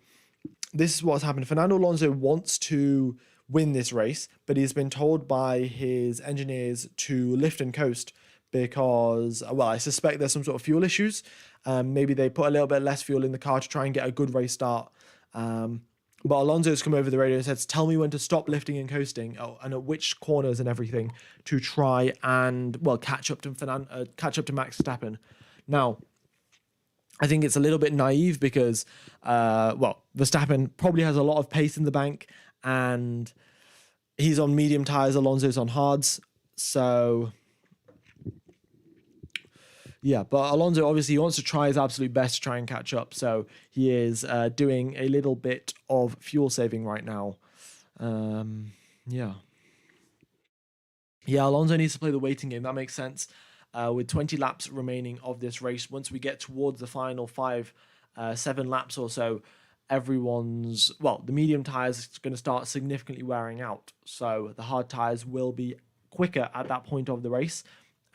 this is what's happened. Fernando Alonso wants to win this race, but he's been told by his engineers to lift and coast because, well, I suspect there's some sort of fuel issues. Maybe they put a little bit less fuel in the car to try and get a good race start. But Alonso's come over the radio and says, "Tell me when to stop lifting and coasting, and at which corners and everything to try and, well, catch up to Max Verstappen." Now, I think it's a little bit naive because, well, Verstappen probably has a lot of pace in the bank, and he's on medium tires. Alonso's on hards, so yeah. But Alonso obviously wants to try his absolute best to try and catch up. So he is doing a little bit of fuel saving right now. Yeah. Yeah, Alonso needs to play the waiting game. That makes sense. With 20 laps remaining of this race, once we get towards the final 7 laps or so, the medium tires is going to start significantly wearing out. So the hard tires will be quicker at that point of the race,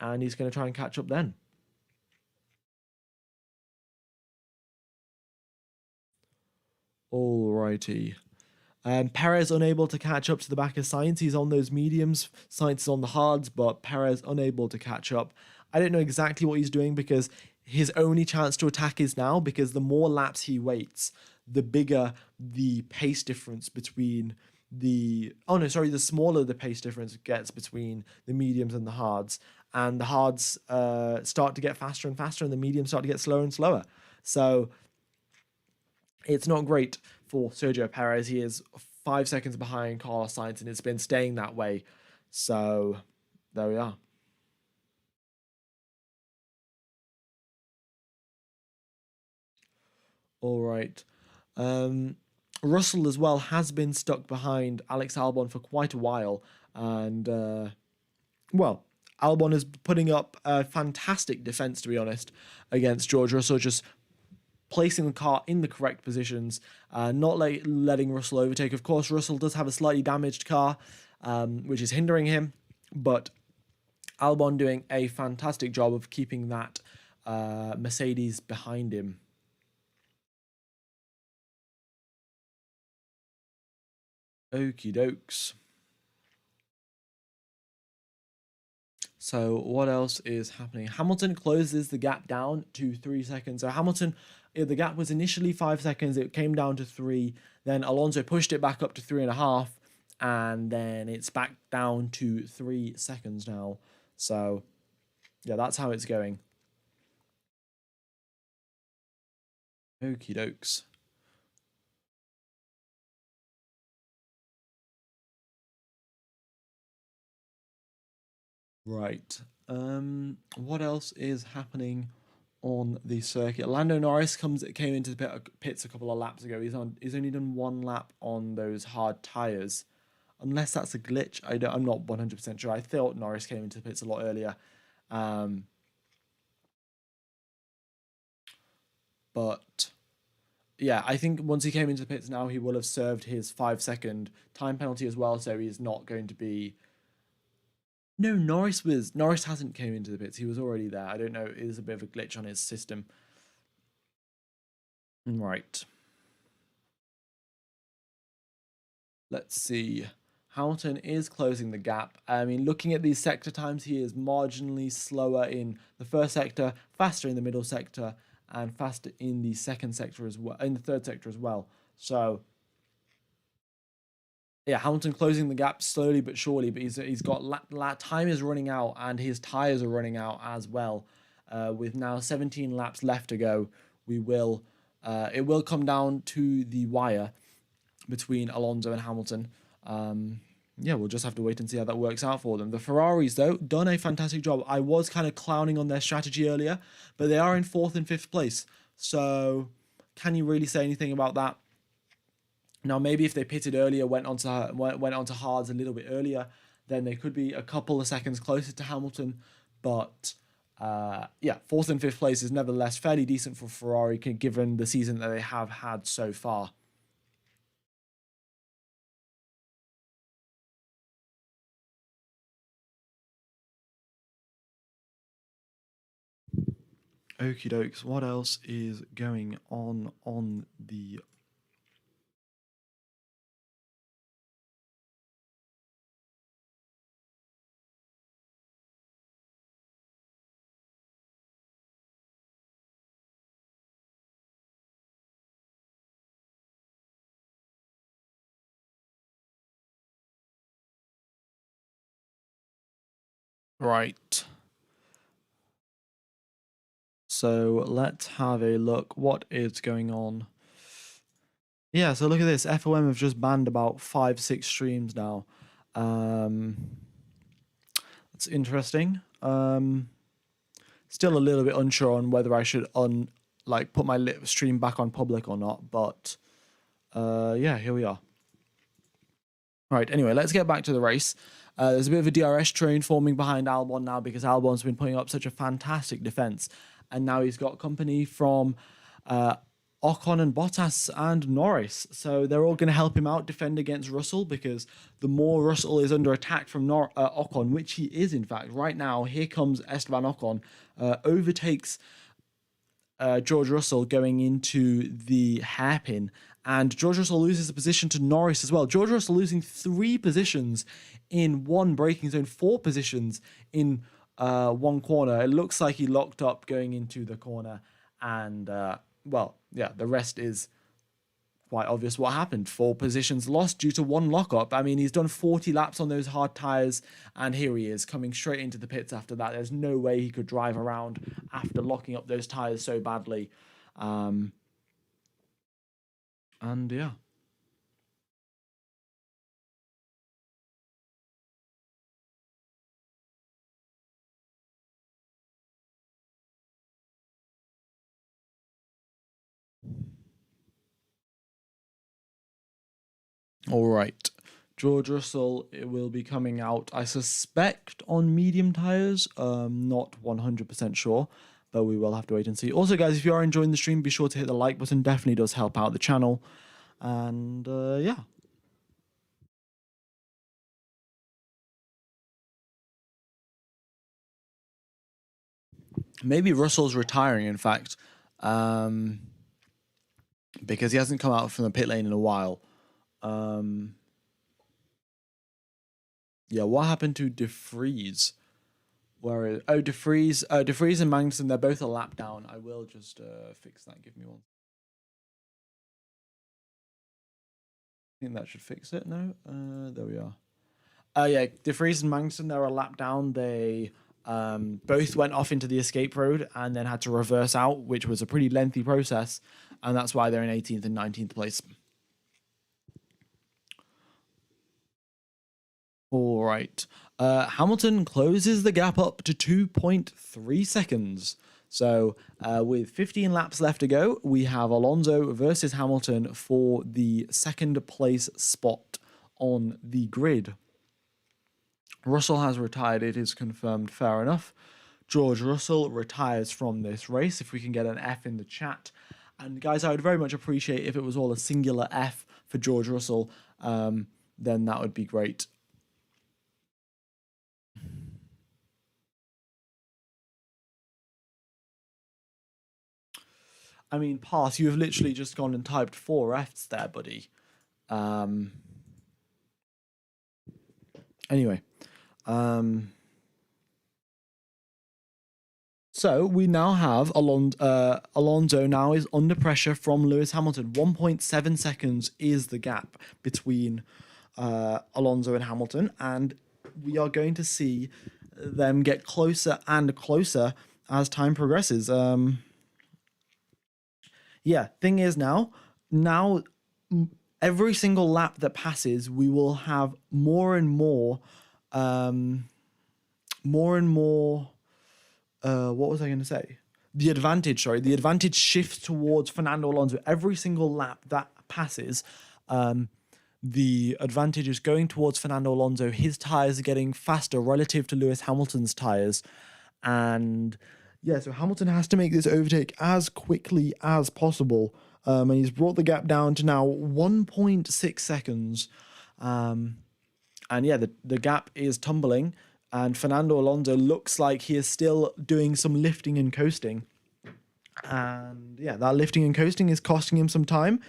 and he's going to try and catch up then. Alrighty. Perez unable to catch up to the back of Sainz. He's on those mediums. Sainz is on the hards, but Perez unable to catch up. I don't know exactly what he's doing because his only chance to attack is now, because the more laps he waits, the bigger the pace difference between the the smaller the pace difference gets between the mediums and the hards. And the hards start to get faster and faster, and the mediums start to get slower and slower. So it's not great for Sergio Perez. He is 5 seconds behind Carlos Sainz, and it's been staying that way. So there we are. All right. Russell as well has been stuck behind Alex Albon for quite a while, and well, Albon is putting up a fantastic defense, to be honest, against George Russell, just placing the car in the correct positions, not letting Russell overtake. Of course, Russell does have a slightly damaged car, which is hindering him, but Albon doing a fantastic job of keeping that Mercedes behind him. Okie dokes. So what else is happening? Hamilton closes the gap down to 3 seconds. So Hamilton, the gap was initially 5 seconds. It came down to 3. Then Alonso pushed it back up to 3.5. And then it's back down to 3 seconds now. So yeah, that's how it's going. Okie dokes. Right. What else is happening on the circuit? Lando Norris came into the pits a couple of laps ago. He's only done 1 lap on those hard tires, unless that's a glitch. I'm not 100% sure. I thought Norris came into the pits a lot earlier, but yeah, I think once he came into the pits now, he will have served his 5 second time penalty as well. So he's not going to be. No, Norris hasn't came into the pits. He was already there. I don't know. It is a bit of a glitch on his system. Right. Let's see. Hamilton is closing the gap. I mean, looking at these sector times, he is marginally slower in the first sector, faster in the middle sector, and faster in the second sector as well, in the third sector as well. So yeah, Hamilton closing the gap slowly but surely, but he's got time is running out and his tires are running out as well. With now 17 laps left to go, it will come down to the wire between Alonso and Hamilton. Yeah, we'll just have to wait and see how that works out for them. The Ferraris, though, done a fantastic job. I was kind of clowning on their strategy earlier, but they are in 4th and 5th place. So, can you really say anything about that? Now, maybe if they pitted earlier, went onto hards a little bit earlier, then they could be a couple of seconds closer to Hamilton. But yeah, 4th and 5th place is nevertheless fairly decent for Ferrari, given the season that they have had so far. Okie dokes. What else is going on the... Right. So let's have a look. What is going on? Yeah, so look at this. FOM have just banned about 5-6 streams now. That's interesting. Still a little bit unsure on whether I should put my stream back on public or not, but yeah, here we are. Right, anyway, let's get back to the race. There's a bit of a DRS train forming behind Albon now because Albon's been putting up such a fantastic defense. And now he's got company from Ocon and Bottas and Norris. So they're all going to help him out defend against Russell, because the more Russell is under attack from Ocon, which he is, in fact, right now, here comes Esteban Ocon, overtakes George Russell going into the hairpin, and George Russell loses a position to Norris as well. George Russell losing 3 positions in one braking zone, 4 positions in one corner. It looks like he locked up going into the corner, and well, yeah, the rest is quite obvious what happened. 4 positions lost due to 1 lockup. I mean, he's done 40 laps on those hard tires, and here he is coming straight into the pits after that. There's no way he could drive around after locking up those tires so badly. And yeah. All right. George Russell, it will be coming out, I suspect, on medium tires. Not 100% sure, but we will have to wait and see. Also, guys, if you are enjoying the stream, be sure to hit the like button. Definitely does help out the channel. And yeah. Maybe Russell's retiring, in fact, because he hasn't come out from the pit lane in a while. Yeah, what happened to De Vries? Where is... Oh, De Vries and Magnussen, they're both a lap down. I will just fix that. Give me one. I think that should fix it. No? There we are. Yeah, De Vries and Magnussen, they're a lap down. They both went off into the escape road and then had to reverse out, which was a pretty lengthy process, and that's why they're in 18th and 19th place. All right. Hamilton closes the gap up to 2.3 seconds. So with 15 laps left to go, we have Alonso versus Hamilton for the 2nd place spot on the grid. Russell has retired. It is confirmed. Fair enough. George Russell retires from this race. If we can get an F in the chat. And guys, I would very much appreciate if it was all a singular F for George Russell. Then that would be great. I mean, Pass, you have literally just gone and typed 4 Fs there, buddy. Anyway. So we now have Alonso now is under pressure from Lewis Hamilton. 1.7 seconds is the gap between Alonso and Hamilton, and we are going to see them get closer and closer as time progresses. Yeah, thing is now every single lap that passes, we will have more and more, um, more and more. What was I going to say? The advantage, sorry, the advantage shifts towards Fernando Alonso. Every single lap that passes, the advantage is going towards Fernando Alonso. His tires are getting faster relative to Lewis Hamilton's tires. And yeah, so Hamilton has to make this overtake as quickly as possible. And he's brought the gap down to now 1.6 seconds. And yeah, the gap is tumbling. And Fernando Alonso looks like he is still doing some lifting and coasting. And yeah, that lifting and coasting is costing him some time.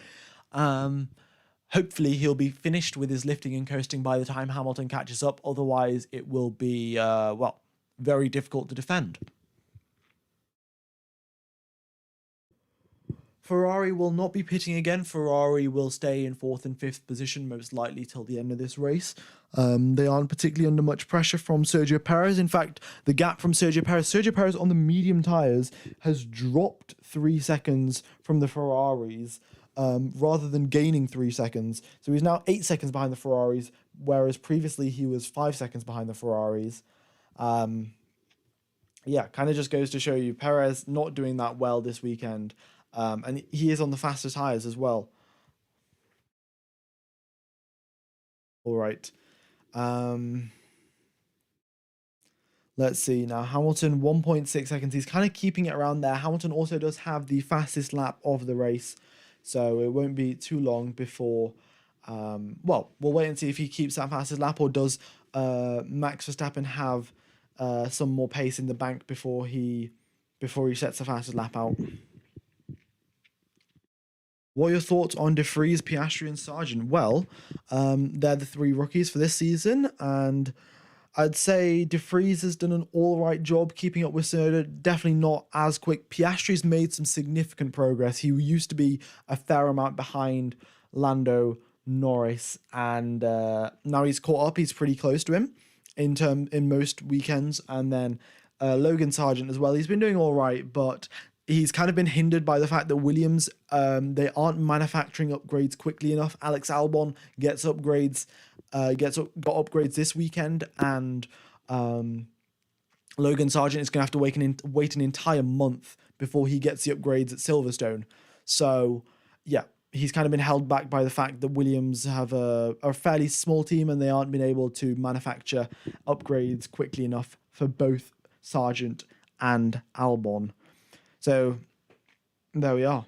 Hopefully he'll be finished with his lifting and coasting by the time Hamilton catches up. Otherwise, it will be, very difficult to defend. Ferrari will not be pitting again. Ferrari will stay in 4th and 5th position, most likely till the end of this race. They aren't particularly under much pressure from Sergio Perez. In fact, the gap from Sergio Perez on the medium tyres has dropped 3 seconds from the Ferraris, rather than gaining 3 seconds. So he's now 8 seconds behind the Ferraris, whereas previously he was 5 seconds behind the Ferraris. Yeah, kind of just goes to show you Perez not doing that well this weekend. And he is on the faster tyres as well. All right. Let's see now. Hamilton 1.6 seconds. He's kind of keeping it around there. Hamilton also does have the fastest lap of the race, so it won't be too long before. Well, we'll wait and see if he keeps that fastest lap, or does Max Verstappen have some more pace in the bank before he sets the fastest lap out. What are your thoughts on De Vries, Piastri, and Sargent? Well, they're the 3 rookies for this season, and I'd say De Vries has done an all right job keeping up with Tsunoda. Definitely not as quick. Piastri's made some significant progress. He used to be a fair amount behind Lando Norris, and now he's caught up. He's pretty close to him in most weekends, and then Logan Sargent as well. He's been doing all right, but he's kind of been hindered by the fact that Williams, they aren't manufacturing upgrades quickly enough. Alex Albon gets upgrades, got upgrades this weekend, and Logan Sargent is going to have to wait an entire month before he gets the upgrades at Silverstone. So yeah, he's kind of been held back by the fact that Williams have a fairly small team and they aren't been able to manufacture upgrades quickly enough for both Sargent and Albon. So there we are.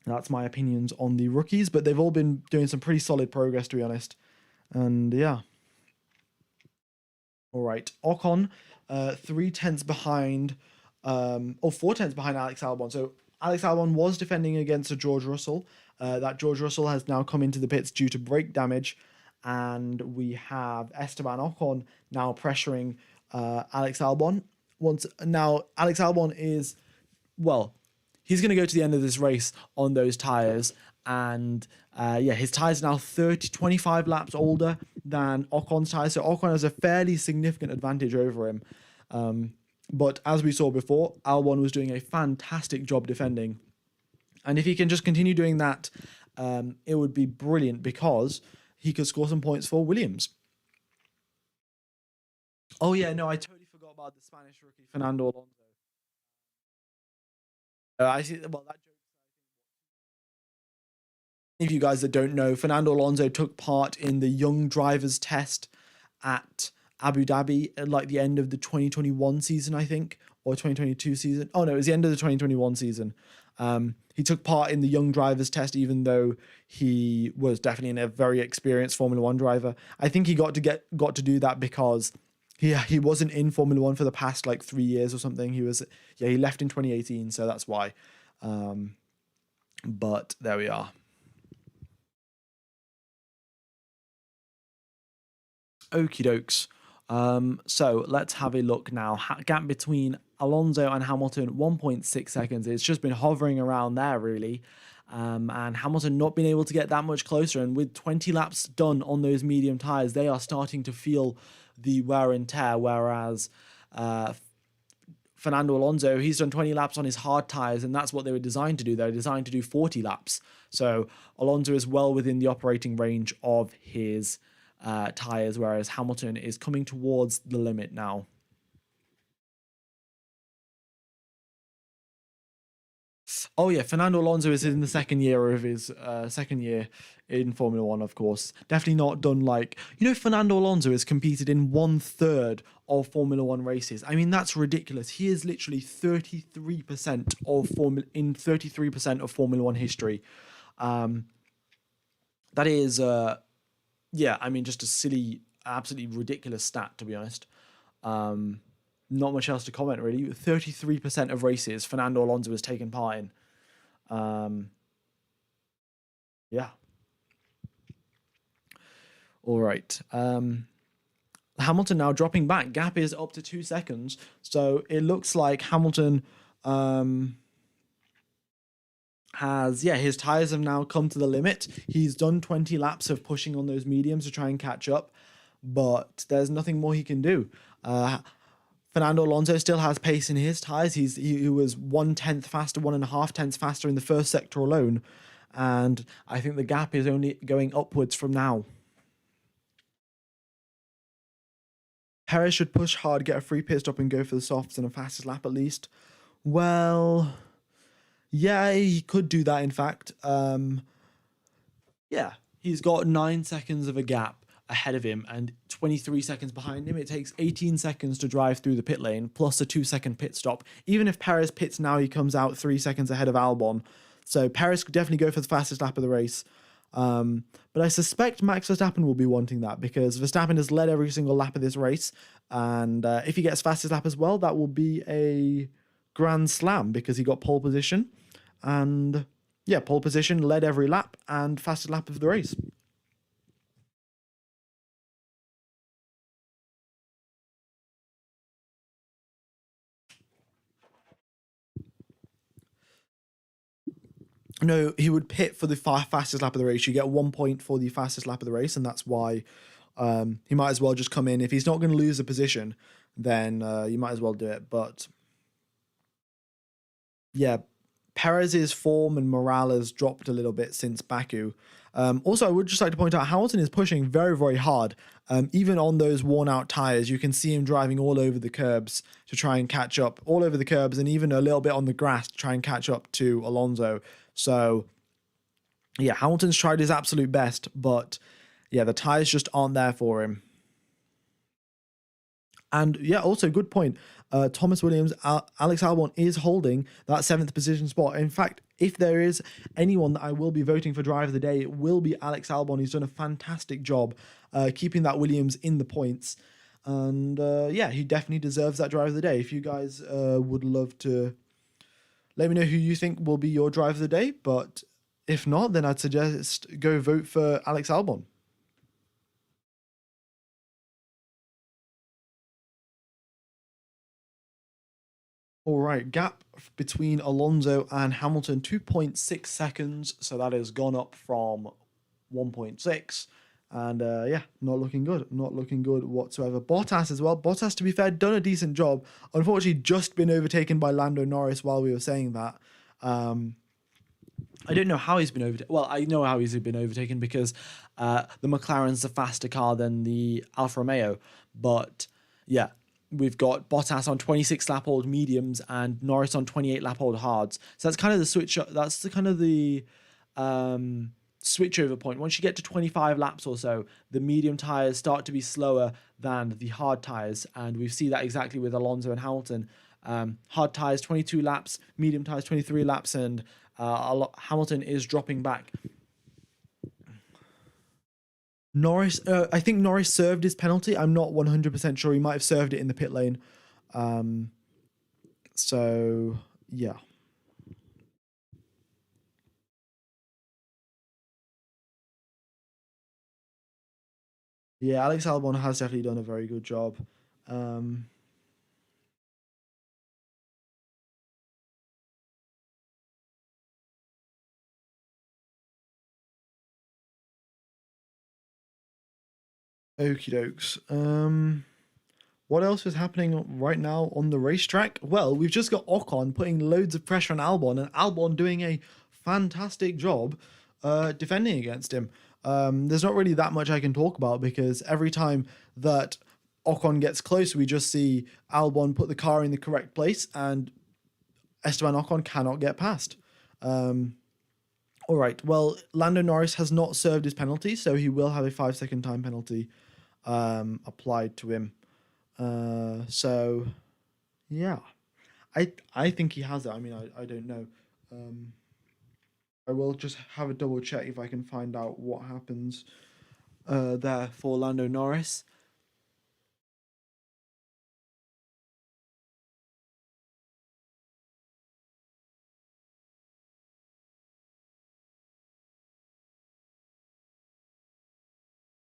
That's my opinions on the rookies, but they've all been doing some pretty solid progress, to be honest. And yeah. All right. Ocon, 3/10 behind, or 4/10 behind Alex Albon. So Alex Albon was defending against a George Russell. That George Russell has now come into the pits due to brake damage. And we have Esteban Ocon now pressuring Alex Albon. Now, Alex Albon is, well, he's going to go to the end of this race on those tyres. And yeah, his tyres are now 25 laps older than Ocon's tyres. So Ocon has a fairly significant advantage over him. But as we saw before, Albon was doing a fantastic job defending. And if he can just continue doing that, it would be brilliant because he could score some points for Williams. Oh yeah, no, I totally forgot about the Spanish rookie, Fernando Alonso. I see. Well, that joke. If you guys that don't know, Fernando Alonso took part in the young drivers test at Abu Dhabi at like the end of the 2021 season, I think, or 2022 season. Oh no, it was the end of the 2021 season. He took part in the young drivers test, even though he was definitely a very experienced Formula One driver. I think he got to do that because he wasn't in Formula One for the past like 3 years or something. He left in 2018, so that's why. But there we are. Okie dokes. So let's have a look now. Gap between Alonso and Hamilton, 1.6 seconds. It's just been hovering around there, really. and Hamilton not being able to get that much closer. And with 20 laps done on those medium tyres, they are starting to feel the wear and tear, whereas Fernando Alonso, he's done 20 laps on his hard tyres, and that's what they were designed to do. They're designed to do 40 laps. So Alonso is well within the operating range of his tyres, whereas Hamilton is coming towards the limit now. Oh yeah, Fernando Alonso is in the second year of his second year in Formula One, of course. Definitely not done like Fernando Alonso has competed in 1/3 of Formula One races. I mean, that's ridiculous. He is literally 33% of 33% of Formula One history. That is yeah, I mean, just a silly, absolutely ridiculous stat, to be honest. Not much else to comment, really. 33% of races Fernando Alonso has taken part in. Yeah. All right. Hamilton now dropping back. Gap is up to 2 seconds. So it looks like Hamilton his tyres have now come to the limit. He's done 20 laps of pushing on those mediums to try and catch up, but there's nothing more he can do. Fernando Alonso still has pace in his tyres. He was 1/10 faster, 1.5 tenths faster in the first sector alone. And I think the gap is only going upwards from now. Perez should push hard, get a free pit stop, and go for the softs and a fastest lap at least. Well, yeah, he could do that, in fact. Yeah, he's got 9 seconds of a gap ahead of him and 23 seconds behind him. It takes 18 seconds to drive through the pit lane, plus a 2-second pit stop. Even if Perez pits now, he comes out 3 seconds ahead of Albon. So Perez could definitely go for the fastest lap of the race. But I suspect Max Verstappen will be wanting that because Verstappen has led every single lap of this race. And if he gets fastest lap as well, that will be a grand slam because he got pole position. And yeah, pole position, led every lap, and fastest lap of the race. No, he would pit for the fastest lap of the race. You get 1 point for the fastest lap of the race, and that's why he might as well just come in. If he's not going to lose a position, then you might as well do it. But yeah, Perez's form and morale has dropped a little bit since Baku. Also, I would just like to point out Hamilton is pushing very, very hard. Even on those worn-out tyres, you can see him driving all over the curbs to try and catch up, all over the curbs, and even a little bit on the grass to try and catch up to Alonso. So, yeah, Hamilton's tried his absolute best, but yeah, the tyres just aren't there for him. And yeah, also good point. Thomas Williams, Alex Albon is holding that 7th position spot. In fact, if there is anyone that I will be voting for driver of the day, it will be Alex Albon. He's done a fantastic job keeping that Williams in the points. And yeah, he definitely deserves that driver of the day. If you guys would love to let me know who you think will be your driver of the day. But if not, then I'd suggest go vote for Alex Albon. All right, gap between Alonso and Hamilton, 2.6 seconds. So that has gone up from 1.6. And yeah, not looking good. Not looking good whatsoever. Bottas as well. Bottas, to be fair, done a decent job. Unfortunately, just been overtaken by Lando Norris while we were saying that. I don't know how he's been overtaken. Well, I know how he's been overtaken because the McLaren's a faster car than the Alfa Romeo. But yeah, we've got Bottas on 26 lap old mediums and Norris on 28 lap old hards. So that's kind of the switch. That's the kind of the switchover point. Once you get to 25 laps or so, the medium tires start to be slower than the hard tires, and we see that exactly with Alonso and Hamilton. Hard tires 22 laps, medium tires 23 laps, and Hamilton is dropping back. Norris, I think Norris served his penalty. I'm not 100% sure. He might have served it in the pit lane. So, yeah. Yeah, Alex Albon has definitely done a very good job. Um, Okie dokes. What else is happening right now on the racetrack? Well, we've just got Ocon putting loads of pressure on Albon, and Albon doing a fantastic job defending against him. There's not really that much I can talk about because every time that Ocon gets close, we just see Albon put the car in the correct place, and Esteban Ocon cannot get past. All right. Well, Lando Norris has not served his penalty, so he will have a 5 second time penalty applied to him. So yeah, I think he has it. I mean, I don't know. I will just have a double check if I can find out what happens there for Lando Norris.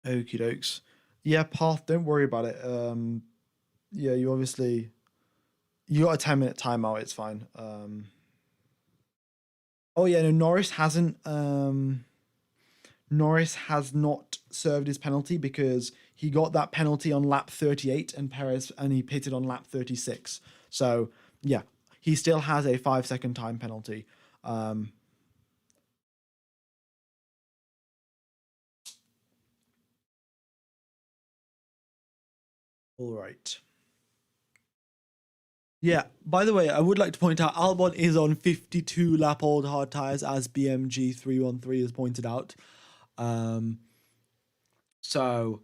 Okie dokes. Yeah, Path, don't worry about it. Yeah, you got a 10 minute timeout. It's fine. Oh yeah, no, Norris has not served his penalty because he got that penalty on lap 38 and he pitted on lap 36. So yeah, he still has a 5 second time penalty. Um, all right. Yeah, by the way, I would like to point out Albon is on 52 lap old hard tyres, as BMG 313 has pointed out. Um, So,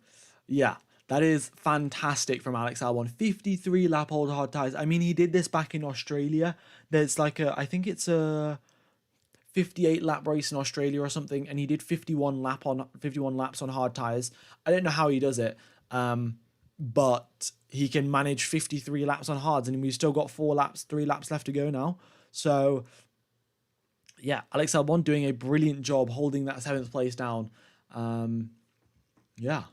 yeah, that is fantastic from Alex Albon. 53 lap old hard tyres. I mean, he did this back in Australia. There's like I think it's a 58 lap race in Australia or something, and he did 51 laps on hard tyres. I don't know how he does it, but he can manage 53 laps on hards, and we've still got 3 laps left to go now. So, yeah, Alex Albon doing a brilliant job holding that 7th place down. Yeah.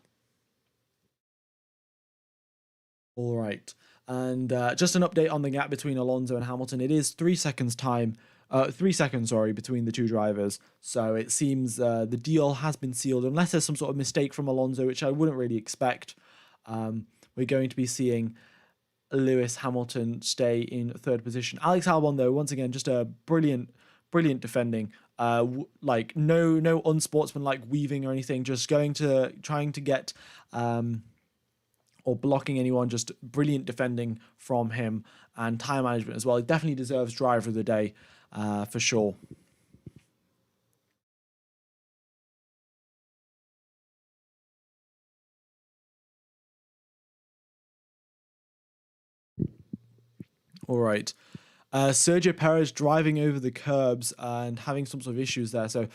All right. And just an update on the gap between Alonso and Hamilton. It is 3 seconds time, 3 seconds, sorry, between the two drivers. So it seems the deal has been sealed, unless there's some sort of mistake from Alonso, which I wouldn't really expect. We're going to be seeing Lewis Hamilton stay in 3rd position. Alex Albon, though, once again, just a brilliant defending. Like no unsportsmanlike weaving or anything. Just trying to get. Or blocking anyone, just brilliant defending from him and time management as well. He definitely deserves driver of the day for sure. All right. Sergio Perez driving over the curbs and having some sort of issues there. So,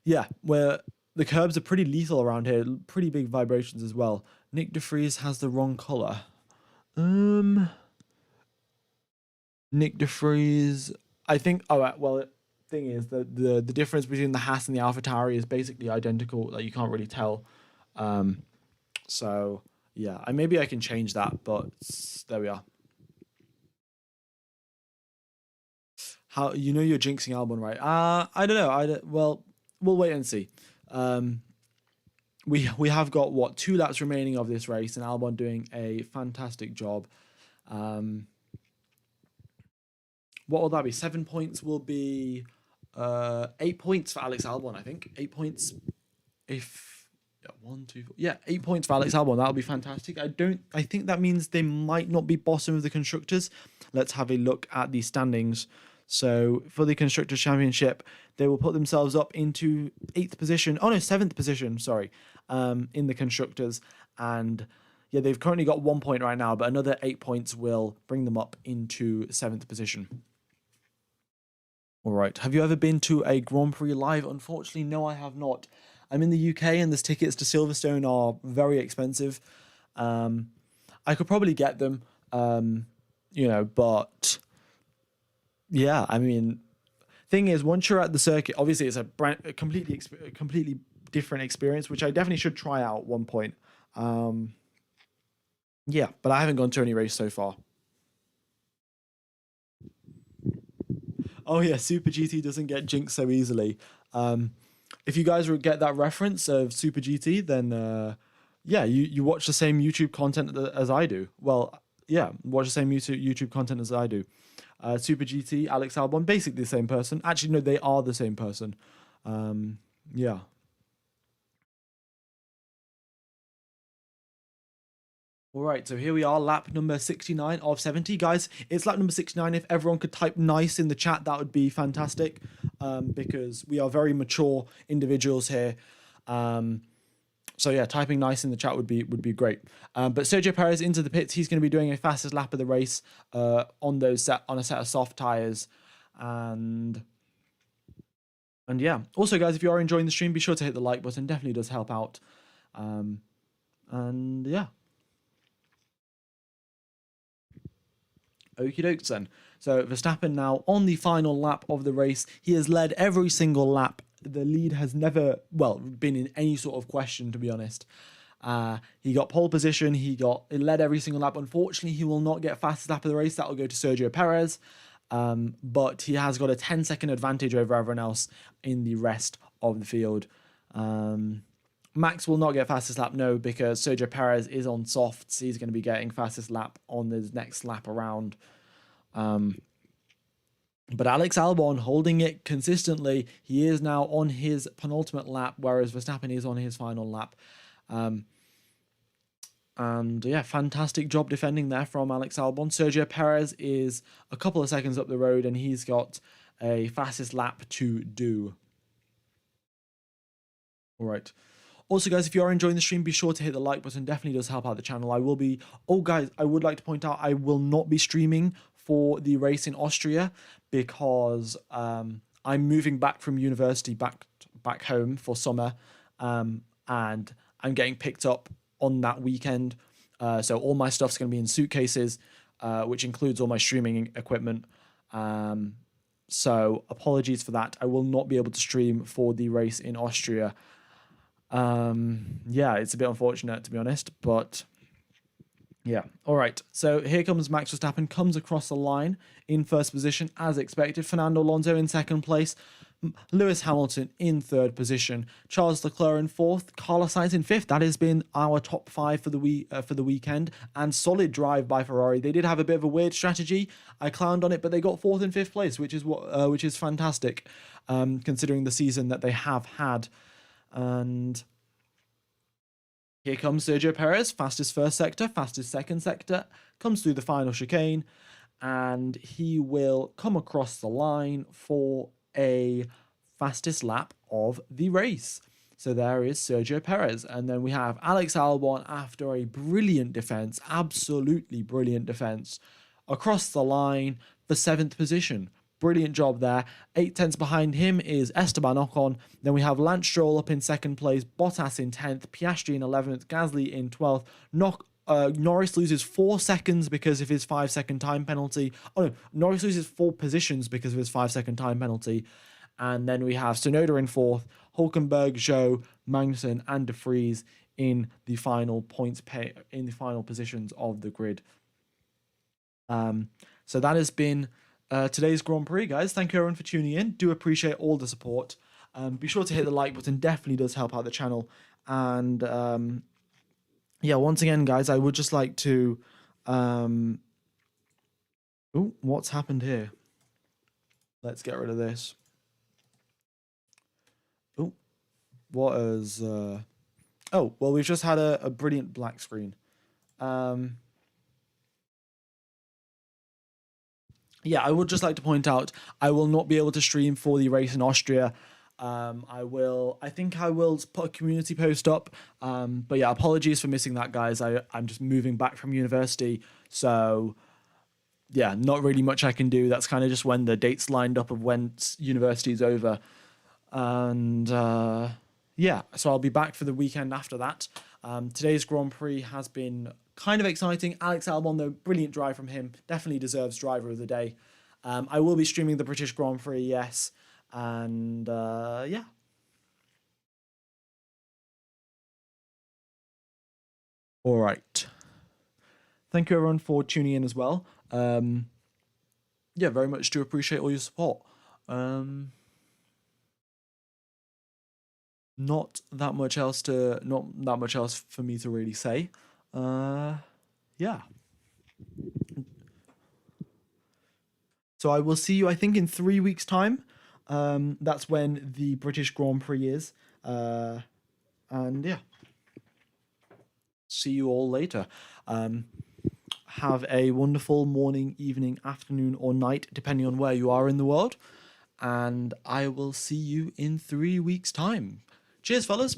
yeah, where the curbs are pretty lethal around here, pretty big vibrations as well. Nick DeFries has the wrong color. Nick DeFries, I think. Oh, well, thing is the difference between the Haas and the AlphaTauri is basically identical. Like you can't really tell. So yeah, maybe I can change that, but there we are. How you're jinxing Albon, right? I don't know. Well, we'll wait and see. We have got what 2 laps remaining of this race, and Albon doing a fantastic job. What will that be? 7 points will be 8 points for Alex Albon, I think. 8 points if yeah, 1, 2, 4. Yeah, 8 points for Alex Albon. That'll be fantastic. I think that means they might not be bottom of the constructors. Let's have a look at the standings. So for the Constructors' Championship, they will put themselves up into 8th position. Oh no, 7th position, sorry, in the Constructors. And yeah, they've currently got 1 point right now, but another 8 points will bring them up into 7th position. All right. Have you ever been to a Grand Prix live? Unfortunately, no, I have not. I'm in the UK, and the tickets to Silverstone are very expensive. I could probably get them, but yeah, I mean, thing is, once you're at the circuit, obviously it's a completely different experience, which I definitely should try out at one point. Yeah, but I haven't gone to any race so far. Oh yeah, Super GT doesn't get jinxed so easily. If you guys would get that reference of Super GT, then Yeah, you watch the same YouTube content as I do. Well, yeah, watch the same YouTube content as I do. Super GT, Alex Albon, basically the same person. Actually, no, they are the same person. Yeah. All right, so here we are, lap number 69 of 70. Guys, it's lap number 69. If everyone could type nice in the chat, that would be fantastic, because we are very mature individuals here. So yeah, typing nice in the chat would be great. But Sergio Perez into the pits. He's going to be doing a fastest lap of the race on a set of soft tires, and yeah. Also, guys, if you are enjoying the stream, be sure to hit the like button. Definitely does help out. And yeah. Okie dokes then. So Verstappen now on the final lap of the race. He has led every single lap. The lead has never, well, been in any sort of question, to be honest. He got pole position. He led every single lap. Unfortunately, he will not get fastest lap of the race. That will go to Sergio Perez. But he has got a 10-second advantage over everyone else in the rest of the field. Max will not get fastest lap, no, because Sergio Perez is on softs. He's going to be getting fastest lap on his next lap around. But Alex Albon holding it consistently. He is now on his penultimate lap, whereas Verstappen is on his final lap. And yeah, fantastic job defending there from Alex Albon. Sergio Perez is a couple of seconds up the road, and he's got a fastest lap to do. All right. Also, guys, if you are enjoying the stream, be sure to hit the like button. Definitely does help out the channel. Oh, guys, I would like to point out I will not be streaming for the race in Austria because I'm moving back from university back home for summer, and I'm getting picked up on that weekend. So all my stuff's going to be in suitcases, which includes all my streaming equipment. So apologies for that. I will not be able to stream for the race in Austria. Yeah, it's a bit unfortunate, to be honest, but yeah. All right. So here comes Max Verstappen, comes across the line in first position as expected. Fernando Alonso in second place. Lewis Hamilton in third position. Charles Leclerc in fourth. Carlos Sainz in fifth. That has been our top five for the weekend, and solid drive by Ferrari. They did have a bit of a weird strategy. I clowned on it, but they got fourth and fifth place, which is fantastic, considering the season that they have had. And here comes Sergio Perez, fastest first sector, fastest second sector, comes through the final chicane, and he will come across the line for a fastest lap of the race. So there is Sergio Perez, and then we have Alex Albon after a brilliant defense, absolutely brilliant defense, across the line for 7th position. Brilliant job there. 8 tenths behind him is Esteban Ocon. Then we have Lance Stroll up in second place, Bottas in 10th, Piastri in 11th, Gasly in 12th. Norris loses 4 seconds because of his 5-second time penalty. Oh no, Norris loses 4 positions because of his 5-second time penalty. And then we have Tsunoda in 4th, Hulkenberg, Zhou, Magnussen, and De Vries in the final in the final positions of the grid. So that has been today's Grand Prix, guys. Thank you everyone for tuning in. Do appreciate all the support. Be sure to hit the like button. Definitely does help out the channel. And yeah, once again, guys, I would just like to. Oh, what's happened here? Let's get rid of this. Oh, what is? Oh, well, we've just had a brilliant black screen. Yeah, I would just like to point out I will not be able to stream for the race in Austria. I think I will put a community post up. But yeah, apologies for missing that, guys. I'm just moving back from university, so yeah, not really much I can do. That's kind of just when the dates lined up of when university is over, and yeah, so I'll be back for the weekend after that. Today's Grand Prix has been kind of exciting. Alex Albon, though, brilliant drive from him. Definitely deserves driver of the day. I will be streaming the British Grand Prix, yes. And yeah. All right. Thank you, everyone, for tuning in as well. Yeah, very much do appreciate all your support. not that much else for me to really say. Yeah. So I will see you, I think, in 3 weeks' time. That's when the British Grand Prix is. And yeah, see you all later. Have a wonderful morning, evening, afternoon, or night, depending on where you are in the world. And I will see you in 3 weeks' time. Cheers, fellas.